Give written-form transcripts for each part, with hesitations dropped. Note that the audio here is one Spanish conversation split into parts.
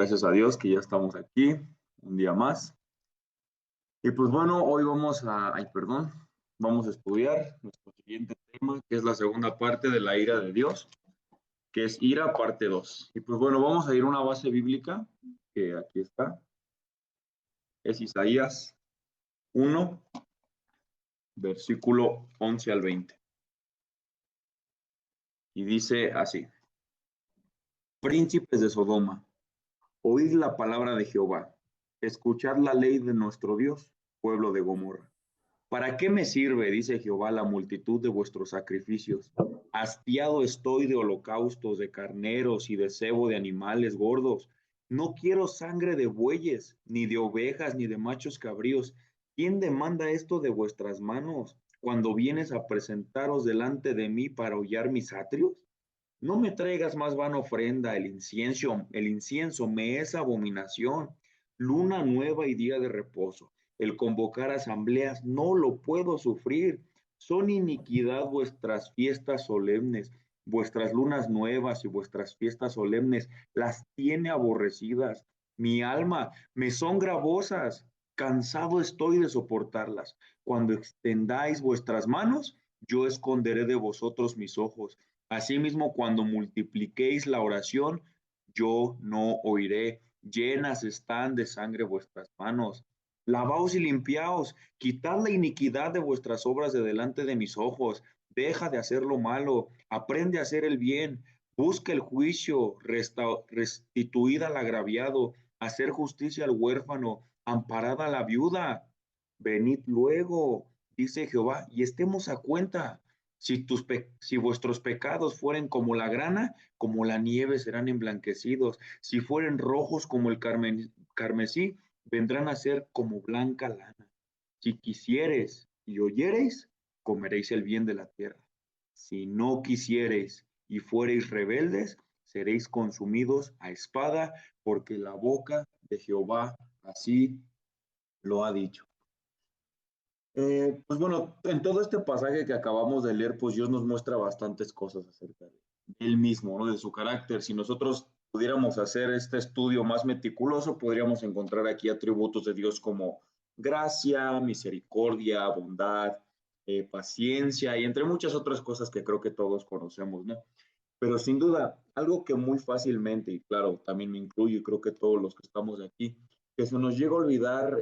Gracias a Dios que ya estamos aquí un día más. Y pues bueno, hoy vamos a estudiar nuestro siguiente tema, que es la segunda parte de la ira de Dios, que es ira parte 2. Y pues bueno, vamos a ir a una base bíblica, que aquí está, es Isaías 1, versículo 11 al 20. Y dice así: Príncipes de Sodoma, oíd la palabra de Jehová, escuchad la ley de nuestro Dios, pueblo de Gomorra. ¿Para qué me sirve, dice Jehová, la multitud de vuestros sacrificios? Hastiado estoy de holocaustos, de carneros y de cebo de animales gordos. No quiero sangre de bueyes, ni de ovejas, ni de machos cabríos. ¿Quién demanda esto de vuestras manos cuando vienes a presentaros delante de mí para hollar mis atrios? No me traigas más vana ofrenda, el incienso me es abominación, luna nueva y día de reposo. El convocar asambleas no lo puedo sufrir. Son iniquidad vuestras fiestas solemnes, vuestras lunas nuevas y vuestras fiestas solemnes, las tiene aborrecidas. Mi alma me son gravosas, cansado estoy de soportarlas. Cuando extendáis vuestras manos, yo esconderé de vosotros mis ojos. Asimismo, cuando multipliquéis la oración, yo no oiré. Llenas están de sangre vuestras manos. Lavaos y limpiaos, quitad la iniquidad de vuestras obras de delante de mis ojos. Deja de hacer lo malo, aprende a hacer el bien, busca el juicio, restituid al agraviado, hacer justicia al huérfano, amparad a la viuda. Venid luego, dice Jehová, y estemos a cuenta. Si vuestros pecados fueren como la grana, como la nieve serán emblanquecidos. Si fueren rojos como el carmesí, vendrán a ser como blanca lana. Si quisiereis y oyereis, comeréis el bien de la tierra. Si no quisiereis y fuereis rebeldes, seréis consumidos a espada, porque la boca de Jehová así lo ha dicho. Pues bueno, en todo este pasaje que acabamos de leer, pues Dios nos muestra bastantes cosas acerca de él mismo, ¿no? De su carácter. Si nosotros pudiéramos hacer este estudio más meticuloso, podríamos encontrar aquí atributos de Dios como gracia, misericordia, bondad, paciencia y entre muchas otras cosas que creo que todos conocemos, ¿no? Pero sin duda, algo que muy fácilmente, y claro, también me incluyo y creo que todos los que estamos aquí, que se nos llega a olvidar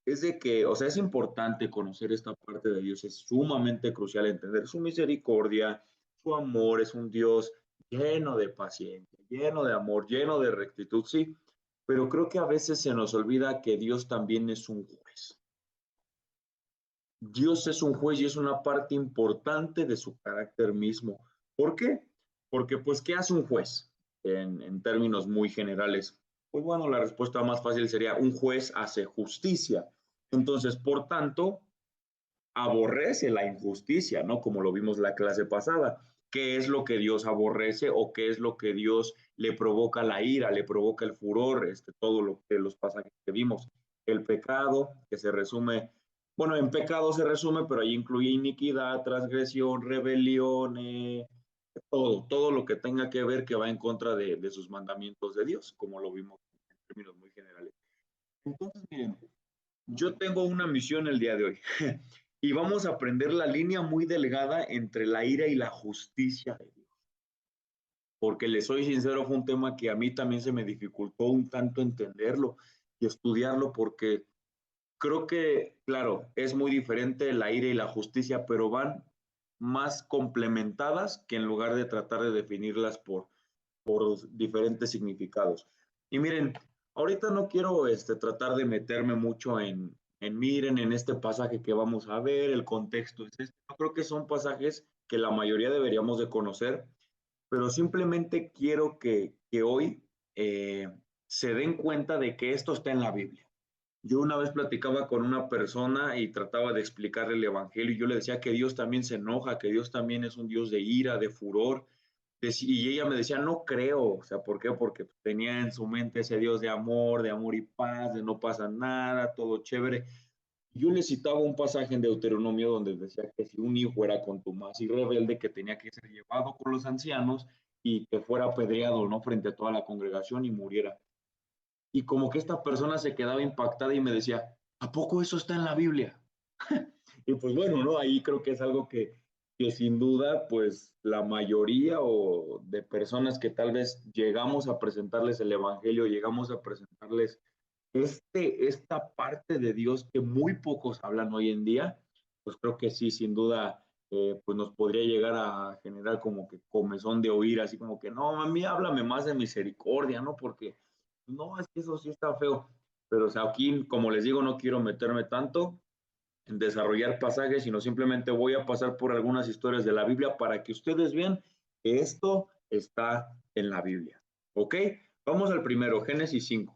es de que, o sea, es importante conocer esta parte de Dios, es sumamente crucial entender su misericordia, su amor, es un Dios lleno de paciencia, lleno de amor, lleno de rectitud, sí, pero creo que a veces se nos olvida que Dios también es un juez. Dios es un juez y es una parte importante de su carácter mismo. ¿Por qué? Porque, pues, ¿qué hace un juez en términos muy generales? Pues bueno, la respuesta más fácil sería un juez hace justicia. Entonces, por tanto, aborrece la injusticia, ¿no? Como lo vimos la clase pasada. ¿Qué es lo que Dios aborrece o qué es lo que Dios le provoca la ira, le provoca el furor? Todo lo que los pasajes que vimos. El pecado, que se resume, bueno, en pecado se resume, pero ahí incluye iniquidad, transgresión, rebelión, todo lo que tenga que ver que va en contra de sus mandamientos de Dios, como lo vimos en términos muy generales. Entonces, miren, yo tengo una misión el día de hoy y vamos a aprender la línea muy delgada entre la ira y la justicia de Dios. Porque les soy sincero, fue un tema que a mí también se me dificultó un tanto entenderlo y estudiarlo porque creo que, claro, es muy diferente la ira y la justicia, pero van más complementadas que en lugar de tratar de definirlas por diferentes significados. Y miren, ahorita no quiero tratar de meterme mucho miren, en este pasaje que vamos a ver, el contexto es este. Yo creo que son pasajes que la mayoría deberíamos de conocer, pero simplemente quiero que hoy se den cuenta de que esto está en la Biblia. Yo una vez platicaba con una persona y trataba de explicarle el Evangelio y yo le decía que Dios también se enoja, que Dios también es un Dios de ira, de furor, y ella me decía, no creo, o sea, ¿por qué? Porque tenía en su mente ese Dios de amor y paz, de no pasa nada, todo chévere. Yo le citaba un pasaje en Deuteronomio donde decía que si un hijo era contumaz y rebelde, que tenía que ser llevado con los ancianos y que fuera apedreado, ¿no? Frente a toda la congregación y muriera. Y como que esta persona se quedaba impactada y me decía, ¿a poco eso está en la Biblia? Y pues bueno, ¿no? Ahí creo que es algo que sin duda, pues la mayoría o de personas que tal vez llegamos a presentarles el Evangelio, llegamos a presentarles esta parte de Dios que muy pocos hablan hoy en día, pues creo que sí, sin duda, pues nos podría llegar a generar como que comezón de oír, así como que, no, a mí háblame más de misericordia, ¿no? Porque, no, es que eso sí está feo. Pero, o sea, aquí, como les digo, no quiero meterme tanto en desarrollar pasajes, sino simplemente voy a pasar por algunas historias de la Biblia para que ustedes vean que esto está en la Biblia. ¿Ok? Vamos al primero, Génesis 5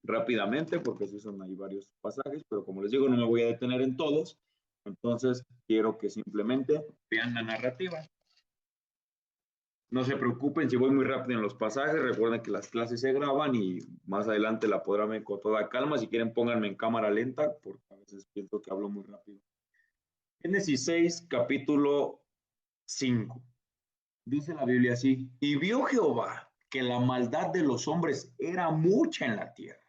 rápidamente, porque sí son ahí varios pasajes, pero como les digo, no me voy a detener en todos, entonces quiero que simplemente vean la narrativa. No se preocupen si voy muy rápido en los pasajes, recuerden que las clases se graban y más adelante la podrán ver con toda calma, si quieren pónganme en cámara lenta, porque a veces pienso que hablo muy rápido. Génesis 6, capítulo 5. Dice la Biblia así, y vio Jehová que la maldad de los hombres era mucha en la tierra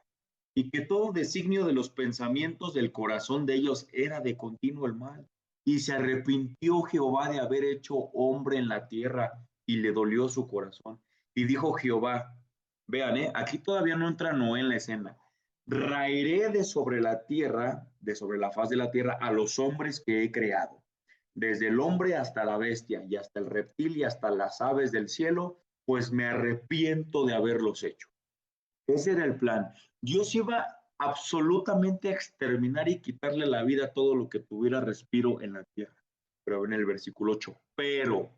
y que todo designio de los pensamientos del corazón de ellos era de continuo el mal. Y se arrepintió Jehová de haber hecho hombre en la tierra y le dolió su corazón. Y dijo Jehová, vean, aquí todavía no entra Noé en la escena. Raeré de sobre la tierra, de sobre la faz de la tierra, a los hombres que he creado, desde el hombre hasta la bestia, y hasta el reptil y hasta las aves del cielo, pues me arrepiento de haberlos hecho. Ese era el plan. Dios iba absolutamente a exterminar y quitarle la vida a todo lo que tuviera respiro en la tierra. Pero en el versículo 8, pero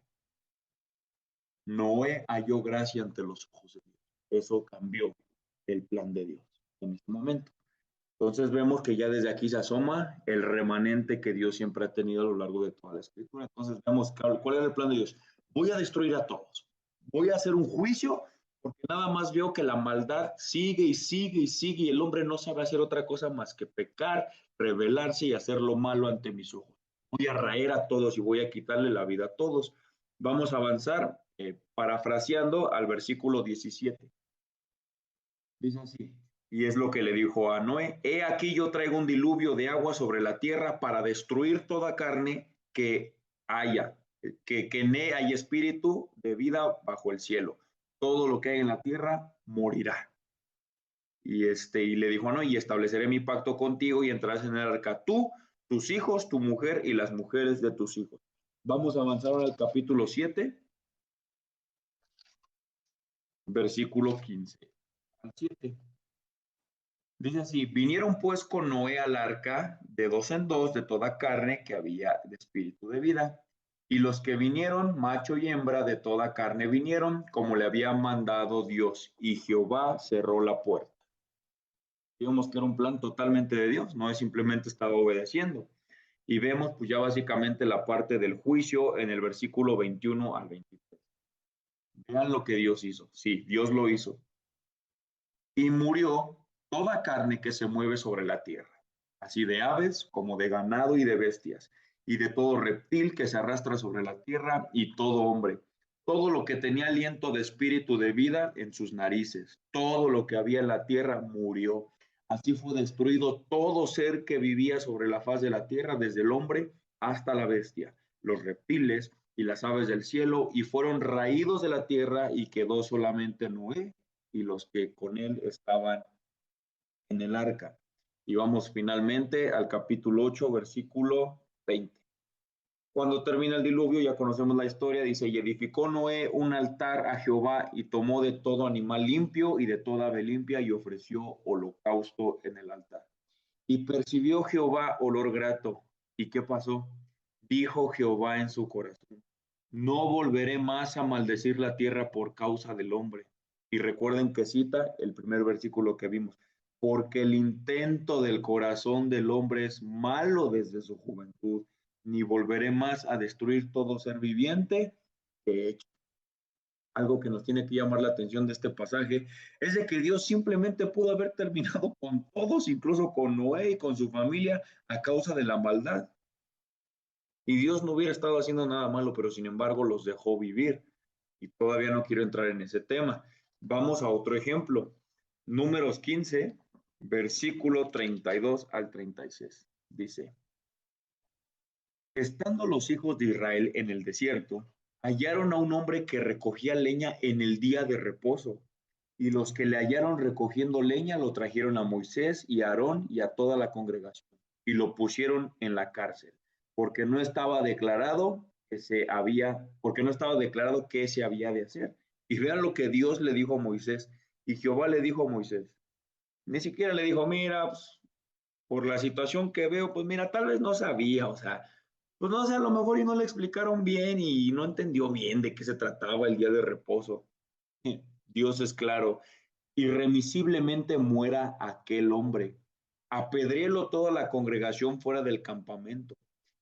Noé halló gracia ante los ojos de Dios. Eso cambió el plan de Dios en este momento. Entonces vemos que ya desde aquí se asoma el remanente que Dios siempre ha tenido a lo largo de toda la escritura. Entonces vemos cuál es el plan de Dios. Voy a destruir a todos. Voy a hacer un juicio porque nada más veo que la maldad sigue y sigue y sigue y el hombre no sabe hacer otra cosa más que pecar, rebelarse y hacer lo malo ante mis ojos. Voy a raer a todos y voy a quitarle la vida a todos. Vamos a avanzar parafraseando al versículo 17. Dice así, y es lo que le dijo a Noé, he aquí yo traigo un diluvio de agua sobre la tierra para destruir toda carne que haya, que en ella hay espíritu de vida bajo el cielo. Todo lo que hay en la tierra morirá. Y le dijo a Noé, y estableceré mi pacto contigo y entrarás en el arca tú, tus hijos, tu mujer y las mujeres de tus hijos. Vamos a avanzar ahora al capítulo 7, versículo 15 al 7. Dice así, vinieron pues con Noé al arca de dos en dos de toda carne que había de espíritu de vida. Y los que vinieron, macho y hembra de toda carne vinieron, como le había mandado Dios. Y Jehová cerró la puerta. Digamos que era un plan totalmente de Dios, no es simplemente estaba obedeciendo. Y vemos pues ya básicamente la parte del juicio en el versículo 21 al 23. Vean lo que Dios hizo. Sí, Dios lo hizo. Y murió toda carne que se mueve sobre la tierra, así de aves como de ganado y de bestias, y de todo reptil que se arrastra sobre la tierra, y todo hombre, todo lo que tenía aliento de espíritu de vida en sus narices, todo lo que había en la tierra murió. Así fue destruido todo ser que vivía sobre la faz de la tierra, desde el hombre hasta la bestia, los reptiles y las aves del cielo, y fueron raídos de la tierra, y quedó solamente Noé y los que con él estaban en el arca. Y vamos finalmente al capítulo 8, versículo 20. Cuando termina el diluvio, ya conocemos la historia, dice, y edificó Noé un altar a Jehová y tomó de todo animal limpio y de toda ave limpia y ofreció holocausto en el altar. Y percibió Jehová olor grato. ¿Y qué pasó? Dijo Jehová en su corazón, no volveré más a maldecir la tierra por causa del hombre. Y recuerden que cita el primer versículo que vimos, porque el intento del corazón del hombre es malo desde su juventud, ni volveré más a destruir todo ser viviente que he hecho. Algo que nos tiene que llamar la atención de este pasaje es de que Dios simplemente pudo haber terminado con todos, incluso con Noé y con su familia, a causa de la maldad. Y Dios no hubiera estado haciendo nada malo, pero sin embargo los dejó vivir. Y todavía no quiero entrar en ese tema. Vamos a otro ejemplo. Números 15, versículo 32 al 36. Dice, estando los hijos de Israel en el desierto, hallaron a un hombre que recogía leña en el día de reposo. Y los que le hallaron recogiendo leña lo trajeron a Moisés y a Aarón y a toda la congregación. Y lo pusieron en la cárcel, porque no estaba declarado qué se había de hacer. Y vean lo que Dios le dijo a Moisés. Y Jehová le dijo a Moisés, ni siquiera le dijo, mira, pues, por la situación que veo, pues mira, tal vez no sabía, o sea, pues no sé, a lo mejor y no le explicaron bien y no entendió bien de qué se trataba el día de reposo. Dios es claro, irremisiblemente muera aquel hombre. Apedréelo toda la congregación fuera del campamento.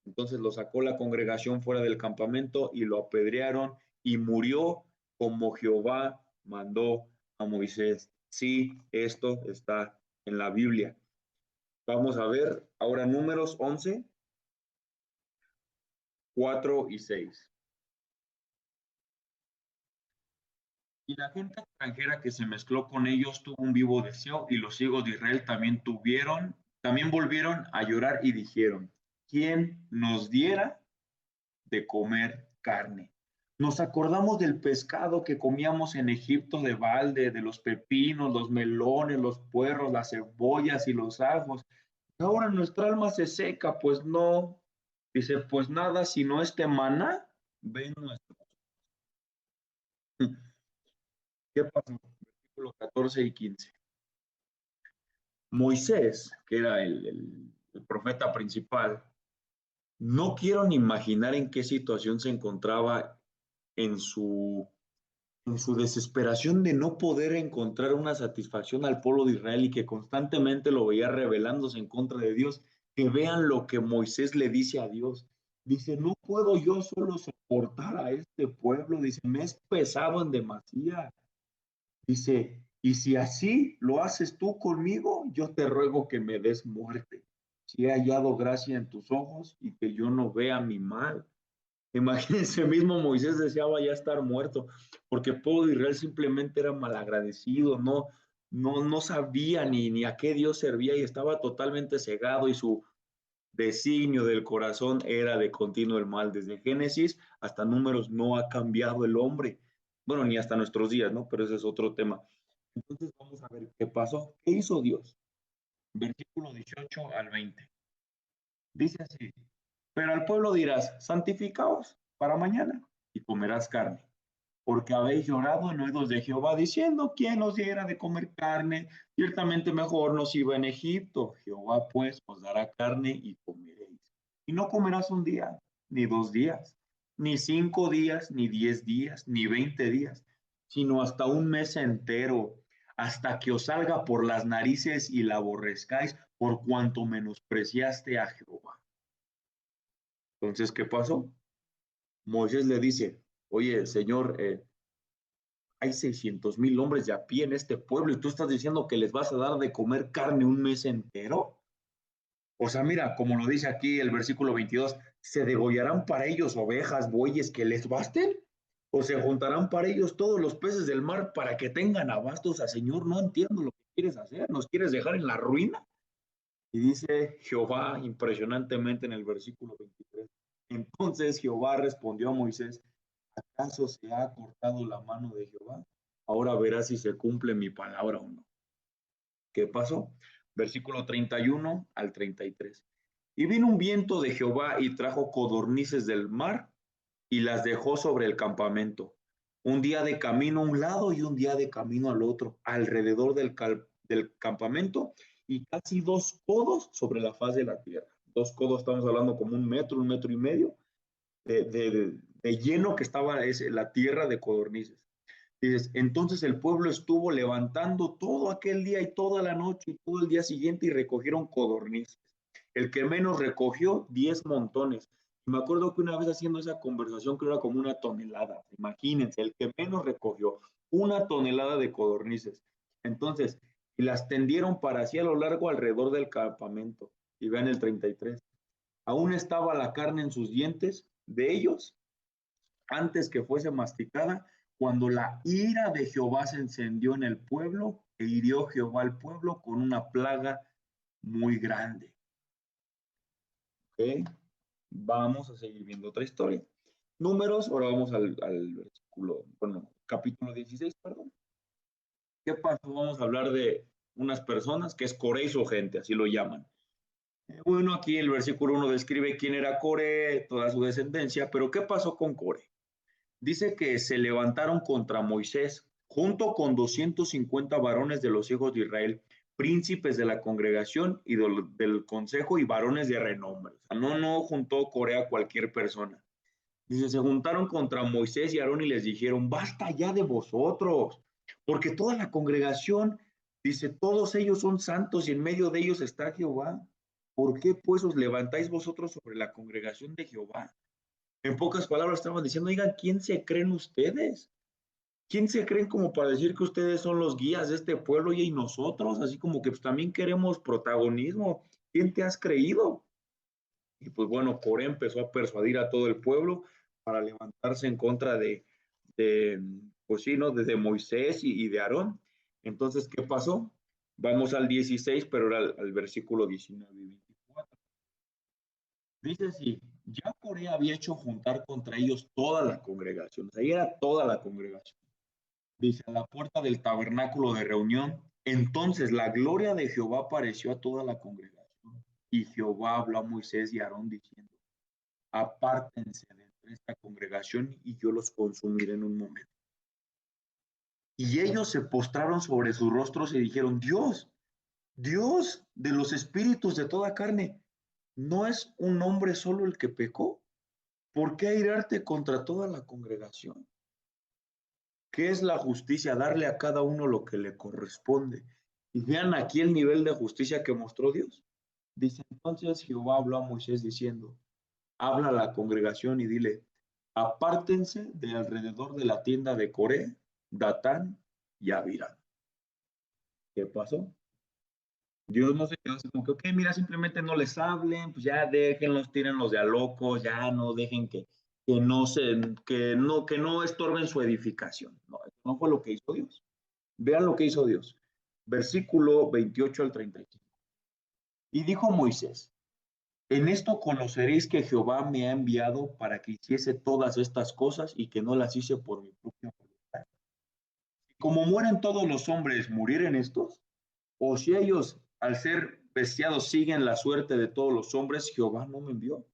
Entonces lo sacó la congregación fuera del campamento y lo apedrearon y murió como Jehová mandó a Moisés. Sí, esto está en la Biblia. Vamos a ver ahora números 11, 4 y 6. Y la gente extranjera que se mezcló con ellos tuvo un vivo deseo, y los hijos de Israel también volvieron a llorar y dijeron, ¿quién nos diera de comer carne? Nos acordamos del pescado que comíamos en Egipto de balde, de los pepinos, los melones, los puerros, las cebollas y los ajos. Ahora nuestra alma se seca, pues no, dice, pues nada, sino este maná, ven nuestro. ¿Qué pasó? Versículos 14 y 15. Moisés, que era el profeta principal, no quiero ni imaginar en qué situación se encontraba en su desesperación de no poder encontrar una satisfacción al pueblo de Israel y que constantemente lo veía rebelándose en contra de Dios. Que vean lo que Moisés le dice a Dios. Dice, no puedo yo solo soportar a este pueblo. Dice, me es pesado en demasía. Dice, y si así lo haces tú conmigo, yo te ruego que me des muerte. Si he hallado gracia en tus ojos y que yo no vea mi mal. Imagínense, mismo Moisés deseaba ya estar muerto, porque el pueblo de Israel simplemente era malagradecido, no sabía ni a qué Dios servía y estaba totalmente cegado y su designio del corazón era de continuo el mal. Desde Génesis hasta Números no ha cambiado el hombre. Bueno, ni hasta nuestros días, ¿no? Pero ese es otro tema. Entonces vamos a ver qué pasó. ¿Qué hizo Dios? Versículo 18 al 20. Dice así, pero al pueblo dirás, santificaos para mañana y comerás carne, porque habéis llorado en oídos de Jehová diciendo, ¿quién nos diera de comer carne? Ciertamente mejor nos iba en Egipto. Jehová pues os dará carne y comeréis. Y no comerás un día, ni 2 días, ni 5 días, ni 10 días, ni 20 días, sino hasta un mes entero, hasta que os salga por las narices y la aborrezcáis, por cuanto menospreciaste a Jehová. Entonces, ¿qué pasó? Moisés le dice, oye, Señor, hay 600,000 hombres de a pie en este pueblo y tú estás diciendo que les vas a dar de comer carne un mes entero. O sea, mira, como lo dice aquí el versículo 22, ¿se degollarán para ellos ovejas, bueyes que les basten? ¿O se juntarán para ellos todos los peces del mar para que tengan abastos? O sea, Señor, no entiendo lo que quieres hacer. ¿Nos quieres dejar en la ruina? Y dice Jehová impresionantemente en el versículo 23. Entonces Jehová respondió a Moisés, ¿acaso se ha cortado la mano de Jehová? Ahora verás si se cumple mi palabra o no. ¿Qué pasó? Versículo 31 al 33. Y vino un viento de Jehová y trajo codornices del mar y las dejó sobre el campamento. Un día de camino a un lado y un día de camino al otro, alrededor del campamento, y casi 2 codos sobre la faz de la tierra. 2 codos, estamos hablando como un metro y medio de lleno que estaba la tierra de codornices. Dices, entonces el pueblo estuvo levantando todo aquel día y toda la noche y todo el día siguiente y recogieron codornices. El que menos recogió, 10 montones. Me acuerdo que una vez haciendo esa conversación, que era como una tonelada. Imagínense, el que menos recogió, 1 tonelada de codornices. Entonces, y las tendieron para así a lo largo alrededor del campamento. Y vean el 33. Aún estaba la carne en sus dientes de ellos antes que fuese masticada, cuando la ira de Jehová se encendió en el pueblo, e hirió Jehová al pueblo con una plaga muy grande. ¿Ok? Vamos a seguir viendo otra historia. Números, ahora vamos al versículo, bueno, capítulo 16, perdón. ¿Qué pasó? Vamos a hablar de unas personas que es Coré y su gente, así lo llaman. Bueno, aquí el versículo 1 describe quién era Coré, toda su descendencia, pero ¿qué pasó con Coré? Dice que se levantaron contra Moisés junto con 250 varones de los hijos de Israel, príncipes de la congregación y del consejo y varones de renombre. O sea, no juntó Coré a cualquier persona. Dice, se juntaron contra Moisés y Aarón y les dijeron, basta ya de vosotros, porque toda la congregación, dice, todos ellos son santos y en medio de ellos está Jehová. ¿Por qué pues os levantáis vosotros sobre la congregación de Jehová? En pocas palabras estaban diciendo, oigan, ¿quién se creen ustedes? ¿Quién se creen como para decir que ustedes son los guías de este pueblo y nosotros? Así como que pues, también queremos protagonismo. ¿Quién te has creído? Y pues bueno, Coré empezó a persuadir a todo el pueblo para levantarse en contra de pues sí, ¿no? De Moisés y de Aarón. Entonces, ¿qué pasó? Vamos al 16, pero era al versículo 19 y 24. Dice así, ya Coré había hecho juntar contra ellos toda la congregación, o sea, ahí era toda la congregación. Dice, a la puerta del tabernáculo de reunión, entonces la gloria de Jehová apareció a toda la congregación. Y Jehová habló a Moisés y a Aarón diciendo, apártense de entre esta congregación y yo los consumiré en un momento. Y ellos se postraron sobre sus rostros y dijeron, Dios, Dios de los espíritus de toda carne, ¿no es un hombre solo el que pecó? ¿Por qué airarte contra toda la congregación? ¿Qué es la justicia? Darle a cada uno lo que le corresponde. Y vean aquí el nivel de justicia que mostró Dios. Dice, entonces Jehová habló a Moisés diciendo, habla a la congregación y dile, apártense de alrededor de la tienda de Coré, Datán y Abiram. ¿Qué pasó? Dios no se quedó así como que, ok, mira, simplemente no les hablen, pues ya déjenlos, tírenlos de a locos, ya no dejen que no estorben su edificación. No, eso no fue lo que hizo Dios. Vean lo que hizo Dios. Versículo 28 al 35. Y dijo Moisés, en esto conoceréis que Jehová me ha enviado para que hiciese todas estas cosas y que no las hice por mi propia voluntad. Como mueren todos los hombres, ¿murieren estos? O si ellos, al ser bestiados, siguen la suerte de todos los hombres, Jehová no me envió.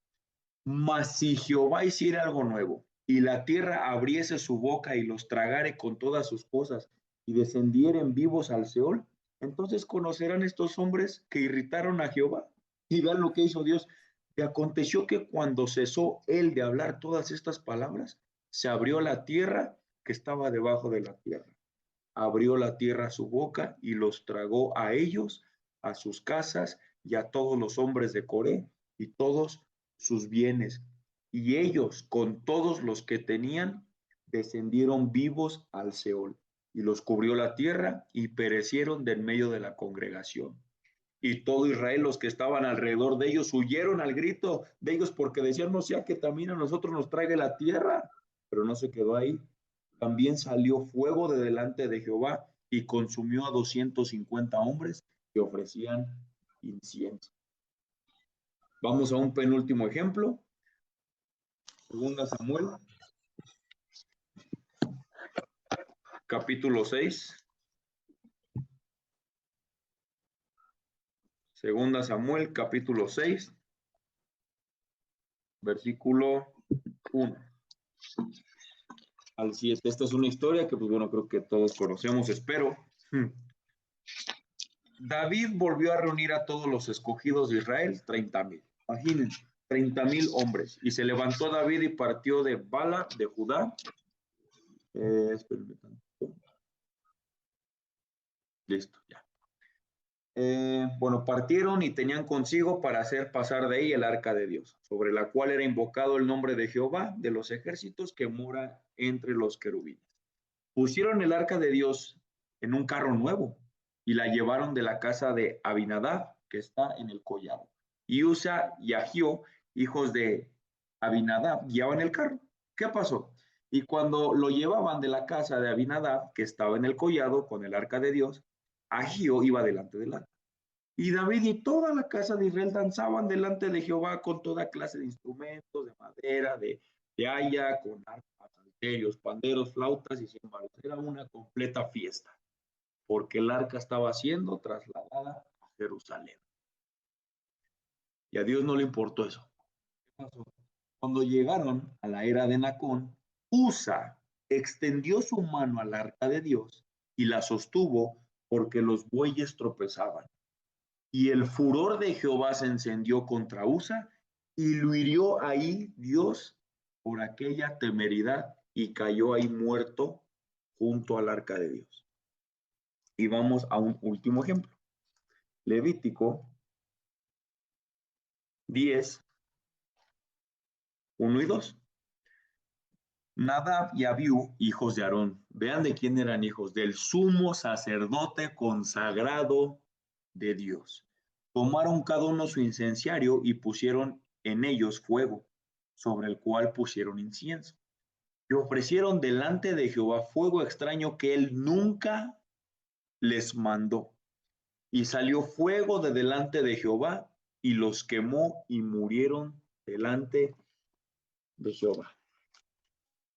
Mas si Jehová hiciera algo nuevo, y la tierra abriese su boca y los tragare con todas sus cosas, y descendieren vivos al Seol, entonces conocerán estos hombres que irritaron a Jehová. Y vean lo que hizo Dios. Y aconteció que cuando cesó él de hablar todas estas palabras, se abrió la tierra que estaba debajo de la tierra. Abrió la tierra su boca y los tragó a ellos, a sus casas y a todos los hombres de Coré y todos sus bienes. Y ellos, con todos los que tenían, descendieron vivos al Seol. Y los cubrió la tierra y perecieron de en medio de la congregación. Y todo Israel, los que estaban alrededor de ellos, huyeron al grito de ellos porque decían, no sea que también a nosotros nos traiga la tierra. Pero no se quedó ahí. También salió fuego de delante de Jehová y consumió a 250 hombres que ofrecían incienso. Vamos a un penúltimo ejemplo. Segunda Samuel, capítulo 6. Segunda Samuel, capítulo 6, versículo 1 al 7. Esta es una historia que, pues bueno, creo que todos conocemos, espero. David volvió a reunir a todos los escogidos de Israel, 30,000. Imagínense, 30,000 hombres. Y se levantó David y partió de Bala, de Judá. Listo, ya. Bueno, partieron y tenían consigo para hacer pasar de ahí el arca de Dios, sobre la cual era invocado el nombre de Jehová de los ejércitos que mora entre los querubines. Pusieron el arca de Dios en un carro nuevo y la llevaron de la casa de Abinadab, que está en el collado. Y Usa y Ahío, hijos de Abinadab, guiaban el carro. ¿Qué pasó? Y cuando lo llevaban de la casa de Abinadab, que estaba en el collado con el arca de Dios, Agío iba delante del arca. Y David y toda la casa de Israel danzaban delante de Jehová con toda clase de instrumentos, de madera, de haya, con arpas, salterios, panderos, flautas y címbalos. Era una completa fiesta, porque el arca estaba siendo trasladada a Jerusalén. Y a Dios no le importó eso. ¿Qué pasó? Cuando llegaron a la era de Nacón, Usa extendió su mano al arca de Dios y la sostuvo porque los bueyes tropezaban. Y el furor de Jehová se encendió contra Usa y lo hirió ahí Dios por aquella temeridad y cayó ahí muerto junto al arca de Dios. Y vamos a un último ejemplo. Levítico 10, 1 y 2. Nadab y Abiú, hijos de Aarón. Vean de quién eran hijos, del sumo sacerdote consagrado de Dios. Tomaron cada uno su incenciario y pusieron en ellos fuego, sobre el cual pusieron incienso. Y ofrecieron delante de Jehová fuego extraño que él nunca les mandó. Y salió fuego de delante de Jehová y los quemó y murieron delante de Jehová.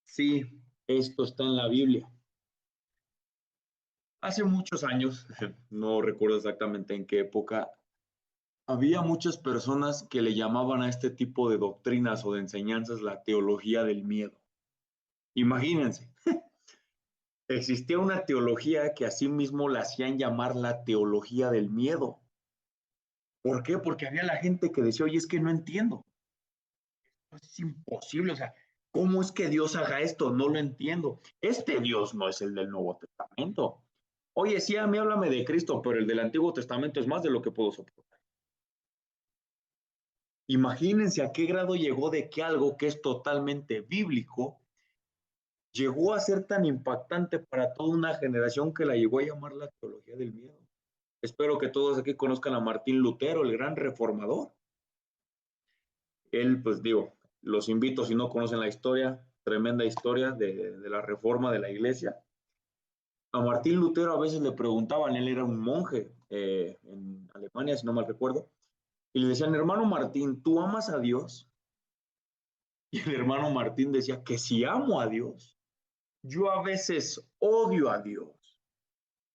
Sí, esto está en la Biblia. Hace muchos años, no recuerdo exactamente en qué época, había muchas personas que le llamaban a este tipo de doctrinas o de enseñanzas la teología del miedo. Imagínense, existía una teología que asimismo la hacían llamar la teología del miedo. ¿Por qué? Porque había la gente que decía, oye, es que no entiendo. Es imposible, o sea, ¿cómo es que Dios haga esto? No lo entiendo. Este Dios no es el del Nuevo Testamento. Oye, sí, a mí háblame de Cristo, pero el del Antiguo Testamento es más de lo que puedo soportar. Imagínense a qué grado llegó de que algo que es totalmente bíblico llegó a ser tan impactante para toda una generación que la llegó a llamar la teología del miedo. Espero que todos aquí conozcan a Martín Lutero, el gran reformador. Él, pues digo, los invito si no conocen la historia, tremenda historia de la reforma de la iglesia. A Martín Lutero a veces le preguntaban, él era un monje en Alemania, si no mal recuerdo, y le decían, hermano Martín, ¿tú amas a Dios? Y el hermano Martín decía que si amo a Dios, yo a veces odio a Dios.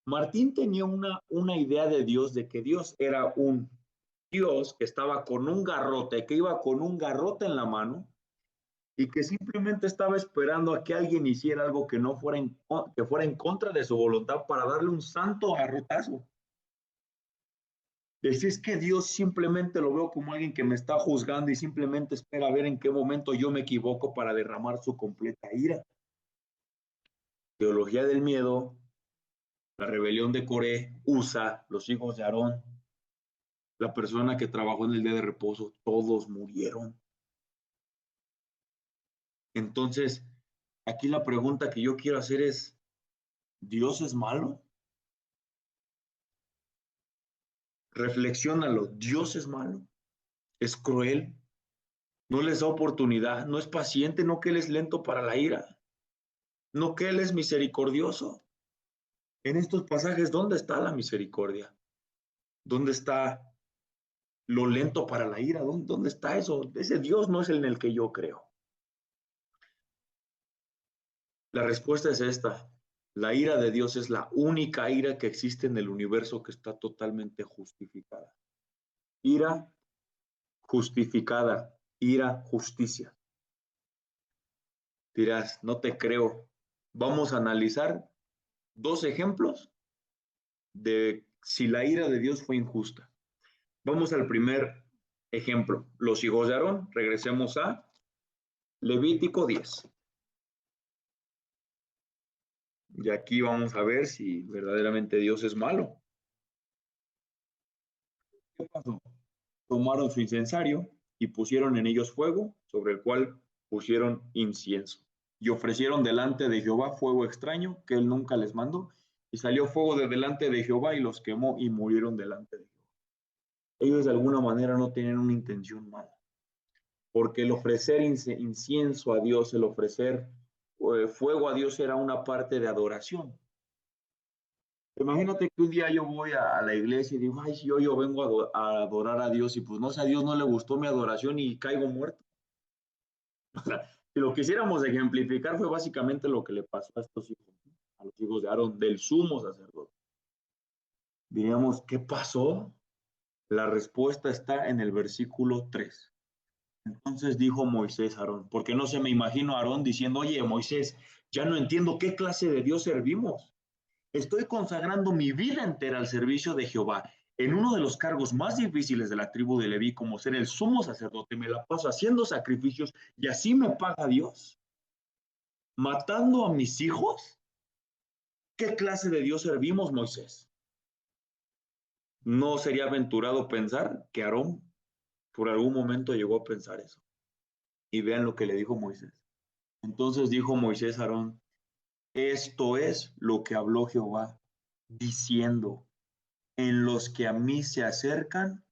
Martín tenía una idea de Dios, de que Dios era un Dios que estaba con un garrote, que iba con un garrote en la mano y que simplemente estaba esperando a que alguien hiciera algo que no fuera que fuera en contra de su voluntad para darle un santo garrotazo. Decir es que Dios simplemente lo veo como alguien que me está juzgando y simplemente espera a ver en qué momento yo me equivoco para derramar su completa ira. Teología del miedo, la rebelión de Coré, Usa, los hijos de Aarón, la persona que trabajó en el día de reposo, todos murieron. Entonces, aquí la pregunta que yo quiero hacer es, ¿Dios es malo? Reflexiónalo, ¿Dios es malo? ¿Es cruel? ¿No les da oportunidad? ¿No es paciente? ¿No que Él es lento para la ira? ¿No que Él es misericordioso? En estos pasajes, ¿dónde está la misericordia? ¿Dónde está lo lento para la ira? ¿Dónde está eso? Ese Dios no es el en el que yo creo. La respuesta es esta. La ira de Dios es la única ira que existe en el universo que está totalmente justificada. Ira justificada, ira, justicia. Dirás, no te creo. Vamos a analizar dos ejemplos de si la ira de Dios fue injusta. Vamos al primer ejemplo, los hijos de Aarón. Regresemos a Levítico 10. Y aquí vamos a ver si verdaderamente Dios es malo. ¿Qué pasó? Tomaron su incensario y pusieron en ellos fuego, sobre el cual pusieron incienso. Y ofrecieron delante de Jehová fuego extraño que él nunca les mandó. Y salió fuego de delante de Jehová y los quemó y murieron delante de Jehová. Ellos de alguna manera no tenían una intención mala. Porque el ofrecer incienso a Dios, el ofrecer fuego a Dios era una parte de adoración. Imagínate que un día yo voy a la iglesia y digo, ay, si yo vengo a adorar a Dios y pues no sé, a Dios no le gustó mi adoración y caigo muerto. O sea, si lo quisiéramos ejemplificar fue básicamente lo que le pasó a estos hijos, ¿no? A los hijos de Aarón, del sumo sacerdote. Diríamos, ¿qué pasó? La respuesta está en el versículo 3. Entonces dijo Moisés a Aarón, porque no se me imagino a Aarón diciendo, oye, Moisés, ya no entiendo qué clase de Dios servimos. Estoy consagrando mi vida entera al servicio de Jehová. En uno de los cargos más difíciles de la tribu de Leví, como ser el sumo sacerdote, me la paso haciendo sacrificios y así me paga Dios. ¿Matando a mis hijos? ¿Qué clase de Dios servimos, Moisés? ¿No sería aventurado pensar que Aarón por algún momento llegó a pensar eso? Y vean lo que le dijo Moisés. Entonces dijo Moisés a Aarón, esto es lo que habló Jehová, diciendo, en los que a mí se acercan,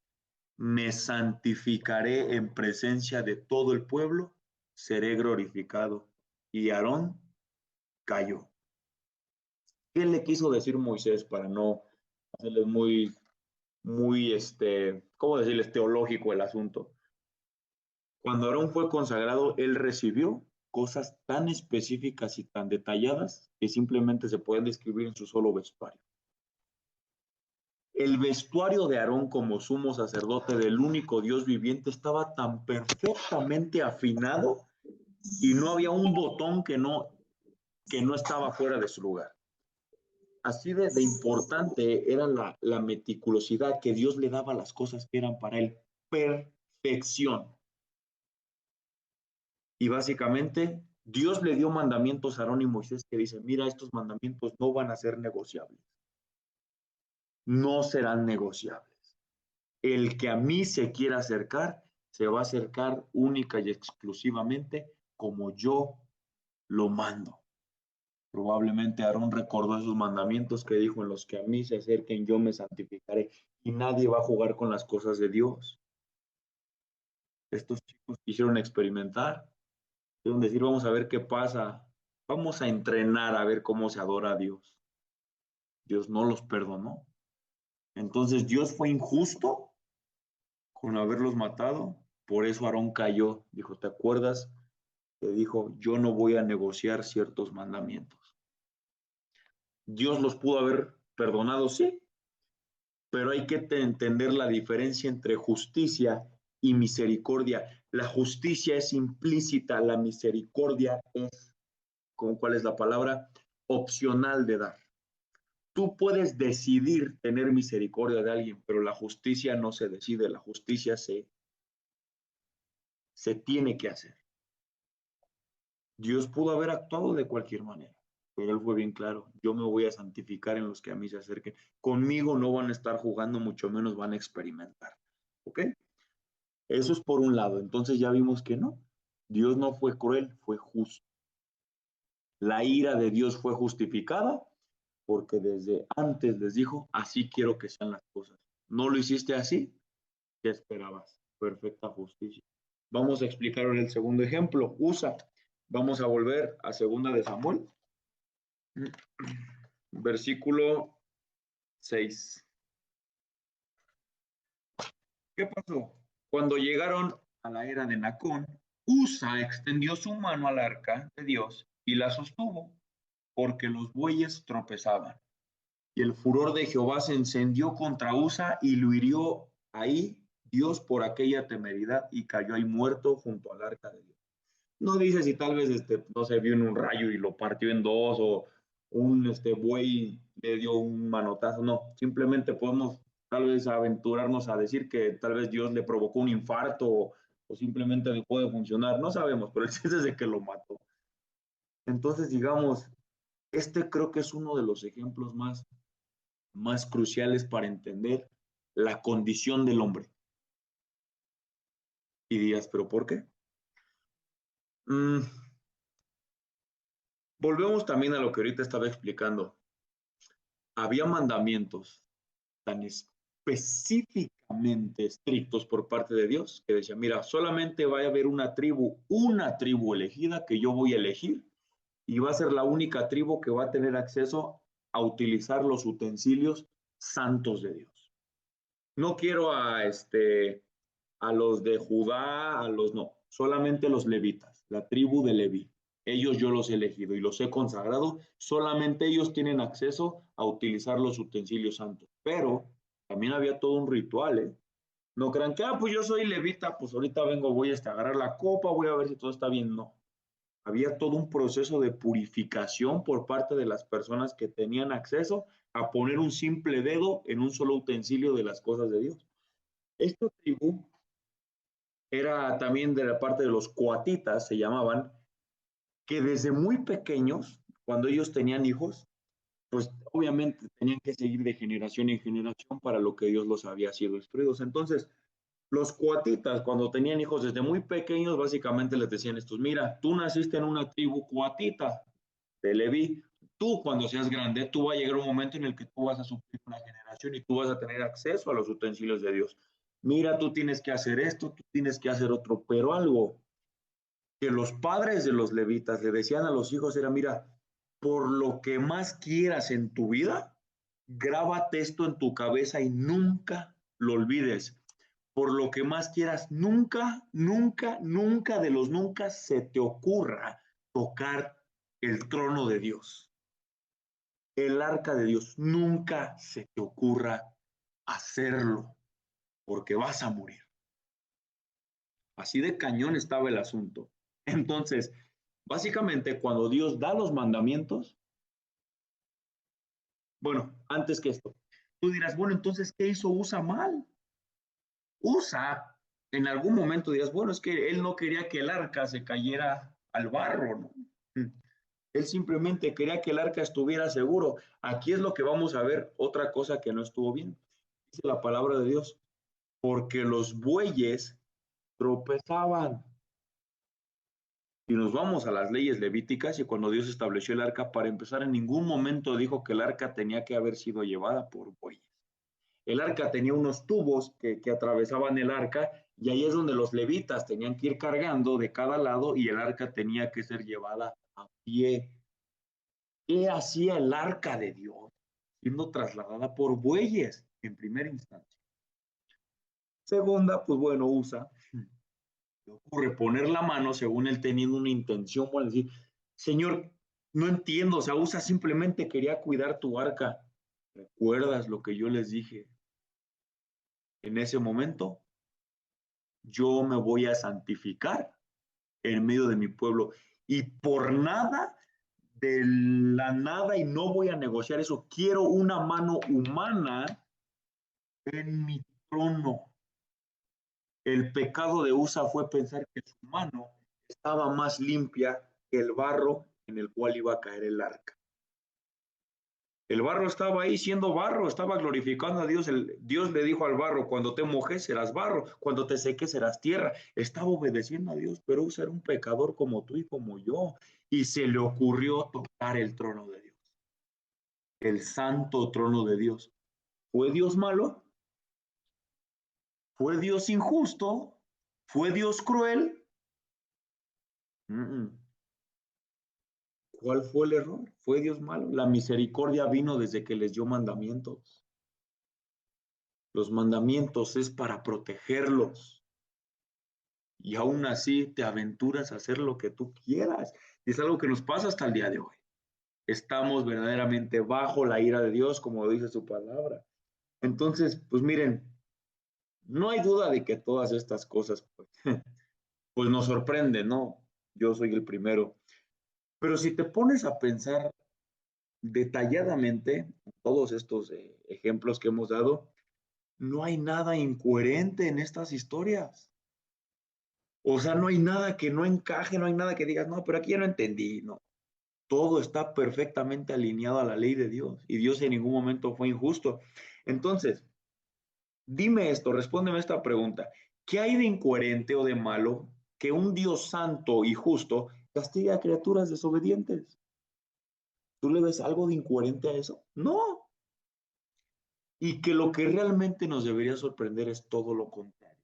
me santificaré en presencia de todo el pueblo, seré glorificado. Y Aarón cayó. ¿Qué le quiso decir Moisés para no hacerles ¿cómo decirles? Teológico el asunto. Cuando Aarón fue consagrado, él recibió cosas tan específicas y tan detalladas que simplemente se pueden describir en su solo vestuario. El vestuario de Aarón como sumo sacerdote del único Dios viviente estaba tan perfectamente afinado y no había un botón que no estaba fuera de su lugar. Así de importante era la meticulosidad que Dios le daba a las cosas que eran para él. Perfección. Y básicamente Dios le dio mandamientos a Aarón y Moisés que dicen, mira, estos mandamientos no van a ser negociables. No serán negociables. El que a mí se quiera acercar, se va a acercar única y exclusivamente como yo lo mando. Probablemente Aarón recordó esos mandamientos que dijo, en los que a mí se acerquen, yo me santificaré. Y nadie va a jugar con las cosas de Dios. Estos chicos quisieron experimentar, quisieron decir, vamos a ver qué pasa, vamos a entrenar a ver cómo se adora a Dios. Dios no los perdonó. Entonces Dios fue injusto con haberlos matado. Por eso Aarón cayó. Dijo, ¿te acuerdas? Que dijo, yo no voy a negociar ciertos mandamientos. Dios los pudo haber perdonado, sí, pero hay que entender la diferencia entre justicia y misericordia. La justicia es implícita, la misericordia es, ¿cuál es la palabra? Opcional de dar. Tú puedes decidir tener misericordia de alguien, pero la justicia no se decide, la justicia se tiene que hacer. Dios pudo haber actuado de cualquier manera, pero él fue bien claro, yo me voy a santificar en los que a mí se acerquen. Conmigo no van a estar jugando, mucho menos van a experimentar. ¿Ok? Eso es por un lado. Entonces ya vimos que no. Dios no fue cruel, fue justo. La ira de Dios fue justificada porque desde antes les dijo, así quiero que sean las cosas. ¿No lo hiciste así? ¿Qué esperabas? Perfecta justicia. Vamos a explicar ahora el segundo ejemplo. Usa. Vamos a volver a segunda de Samuel. Versículo 6. ¿Qué pasó? Cuando llegaron a la era de Nacón, Usa extendió su mano al arca de Dios y la sostuvo, porque los bueyes tropezaban. Y el furor de Jehová se encendió contra Usa y lo hirió ahí Dios por aquella temeridad y cayó ahí muerto junto al arca de Dios. No dice si tal vez no se vio en un rayo y lo partió en dos o un buey le dio un manotazo, no, simplemente podemos tal vez aventurarnos a decir que tal vez Dios le provocó un infarto o simplemente dejó de funcionar, no sabemos, pero el chiste es de que lo mató. Entonces, digamos, creo que es uno de los ejemplos más cruciales para entender la condición del hombre. Y dirías, ¿pero por qué? Volvemos también a lo que ahorita estaba explicando. Había mandamientos tan específicamente estrictos por parte de Dios que decía, mira, solamente va a haber una tribu elegida que yo voy a elegir y va a ser la única tribu que va a tener acceso a utilizar los utensilios santos de Dios. No quiero a los de Judá, no, solamente los levitas, la tribu de Leví. Ellos yo los he elegido y los he consagrado, solamente ellos tienen acceso a utilizar los utensilios santos. Pero también había todo un ritual, ¿eh? No crean que, pues yo soy levita, pues ahorita vengo, voy a agarrar la copa, voy a ver si todo está bien. No, había todo un proceso de purificación por parte de las personas que tenían acceso a poner un simple dedo en un solo utensilio de las cosas de Dios. Esta tribu era también de la parte de los coatitas, se llamaban, que desde muy pequeños, cuando ellos tenían hijos, pues obviamente tenían que seguir de generación en generación para lo que Dios los había sido instruidos. Entonces, los coatitas, cuando tenían hijos desde muy pequeños, básicamente les decían estos, mira, tú naciste en una tribu coatita de Leví, tú cuando seas grande, tú va a llegar un momento en el que tú vas a suplir una generación y tú vas a tener acceso a los utensilios de Dios. Mira, tú tienes que hacer esto, tú tienes que hacer otro, pero algo que los padres de los levitas le decían a los hijos era, mira, por lo que más quieras en tu vida, grábate esto en tu cabeza y nunca lo olvides. Por lo que más quieras, nunca, nunca, nunca de los nunca se te ocurra tocar el trono de Dios, el arca de Dios. Nunca se te ocurra hacerlo, porque vas a morir. Así de cañón estaba el asunto. Entonces, básicamente, cuando Dios da los mandamientos, bueno, antes que esto, tú dirás, bueno, entonces, ¿qué hizo Usa mal? Usa, en algún momento dirás, bueno, es que él no quería que el arca se cayera al barro, ¿no? Él simplemente quería que el arca estuviera seguro. Aquí es lo que vamos a ver, otra cosa que no estuvo bien. Dice la palabra de Dios, porque los bueyes tropezaban. Y nos vamos a las leyes levíticas y cuando Dios estableció el arca, para empezar, en ningún momento dijo que el arca tenía que haber sido llevada por bueyes. El arca tenía unos tubos que atravesaban el arca y ahí es donde los levitas tenían que ir cargando de cada lado y el arca tenía que ser llevada a pie. ¿Qué hacía el arca de Dios? Siendo trasladada por bueyes en primera instancia. Segunda, pues bueno, usa ocurre poner la mano según él teniendo una intención, bueno, decir, Señor, no entiendo, o sea, Usa simplemente quería cuidar tu arca. ¿Recuerdas lo que yo les dije en ese momento? Yo me voy a santificar en medio de mi pueblo y por nada, de la nada, y no voy a negociar eso, quiero una mano humana en mi trono. El pecado de Usa fue pensar que su mano estaba más limpia que el barro en el cual iba a caer el arca. El barro estaba ahí siendo barro, estaba glorificando a Dios. Dios le dijo al barro, cuando te mojes serás barro, cuando te seques serás tierra. Estaba obedeciendo a Dios, pero Usa era un pecador como tú y como yo. Y se le ocurrió tocar el trono de Dios, el santo trono de Dios. ¿Fue Dios malo? ¿Fue Dios injusto? ¿Fue Dios cruel? ¿Cuál fue el error? ¿Fue Dios malo? La misericordia vino desde que les dio mandamientos. Los mandamientos es para protegerlos. Y aún así te aventuras a hacer lo que tú quieras. Y es algo que nos pasa hasta el día de hoy. Estamos verdaderamente bajo la ira de Dios, como dice su palabra. Entonces, pues miren, no hay duda de que todas estas cosas, pues nos sorprenden, ¿no? Yo soy el primero. Pero si te pones a pensar detalladamente todos estos ejemplos que hemos dado, no hay nada incoherente en estas historias. O sea, no hay nada que no encaje, no hay nada que digas, no, pero aquí ya no entendí, no. Todo está perfectamente alineado a la ley de Dios y Dios en ningún momento fue injusto. Entonces, dime esto, respóndeme esta pregunta. ¿Qué hay de incoherente o de malo que un Dios santo y justo castigue a criaturas desobedientes? ¿Tú le ves algo de incoherente a eso? No. Y que lo que realmente nos debería sorprender es todo lo contrario.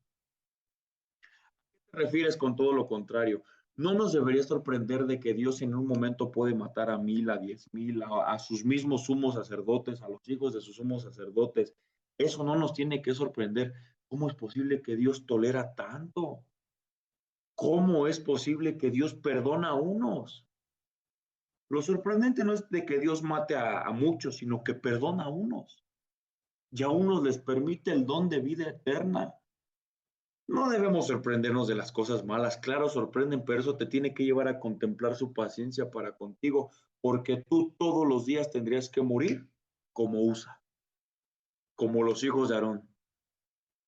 ¿Qué te refieres con todo lo contrario? No nos debería sorprender de que Dios en un momento puede matar a 1000, a 10,000, a sus mismos sumos sacerdotes, a los hijos de sus sumos sacerdotes. Eso no nos tiene que sorprender. ¿Cómo es posible que Dios tolera tanto? ¿Cómo es posible que Dios perdona a unos? Lo sorprendente no es de que Dios mate a muchos, sino que perdona a unos. Y a unos les permite el don de vida eterna. No debemos sorprendernos de las cosas malas, claro, sorprenden, pero eso te tiene que llevar a contemplar su paciencia para contigo, porque tú todos los días tendrías que morir como Usa, como los hijos de Aarón,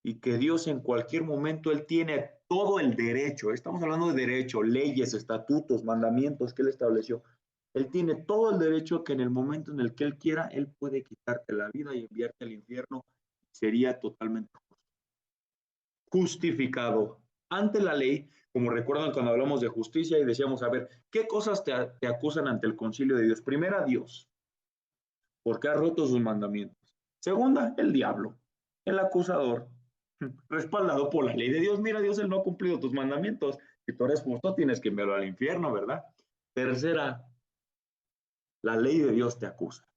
y que Dios en cualquier momento, Él tiene todo el derecho, estamos hablando de derecho, leyes, estatutos, mandamientos que Él estableció, Él tiene todo el derecho que en el momento en el que Él quiera, Él puede quitarte la vida y enviarte al infierno, sería totalmente justificado ante la ley, como recuerdan cuando hablamos de justicia y decíamos, a ver, ¿qué cosas te acusan ante el concilio de Dios? Primera, Dios, porque ha roto sus mandamientos. Segunda, el diablo, el acusador, respaldado por la ley de Dios. Mira, Dios, Él no ha cumplido tus mandamientos. Si tú eres justo, tienes que enviarlo al infierno, ¿verdad? Tercera, la ley de Dios te acusa.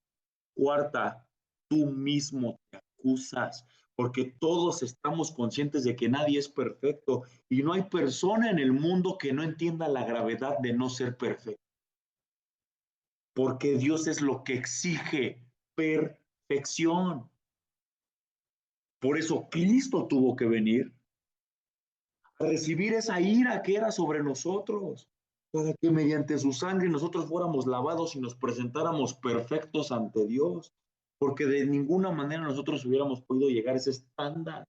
Cuarta, tú mismo te acusas, porque todos estamos conscientes de que nadie es perfecto y no hay persona en el mundo que no entienda la gravedad de no ser perfecto, porque Dios es lo que exige perfección. Por eso Cristo tuvo que venir a recibir esa ira que era sobre nosotros, para que mediante su sangre nosotros fuéramos lavados y nos presentáramos perfectos ante Dios, porque de ninguna manera nosotros hubiéramos podido llegar a ese estándar.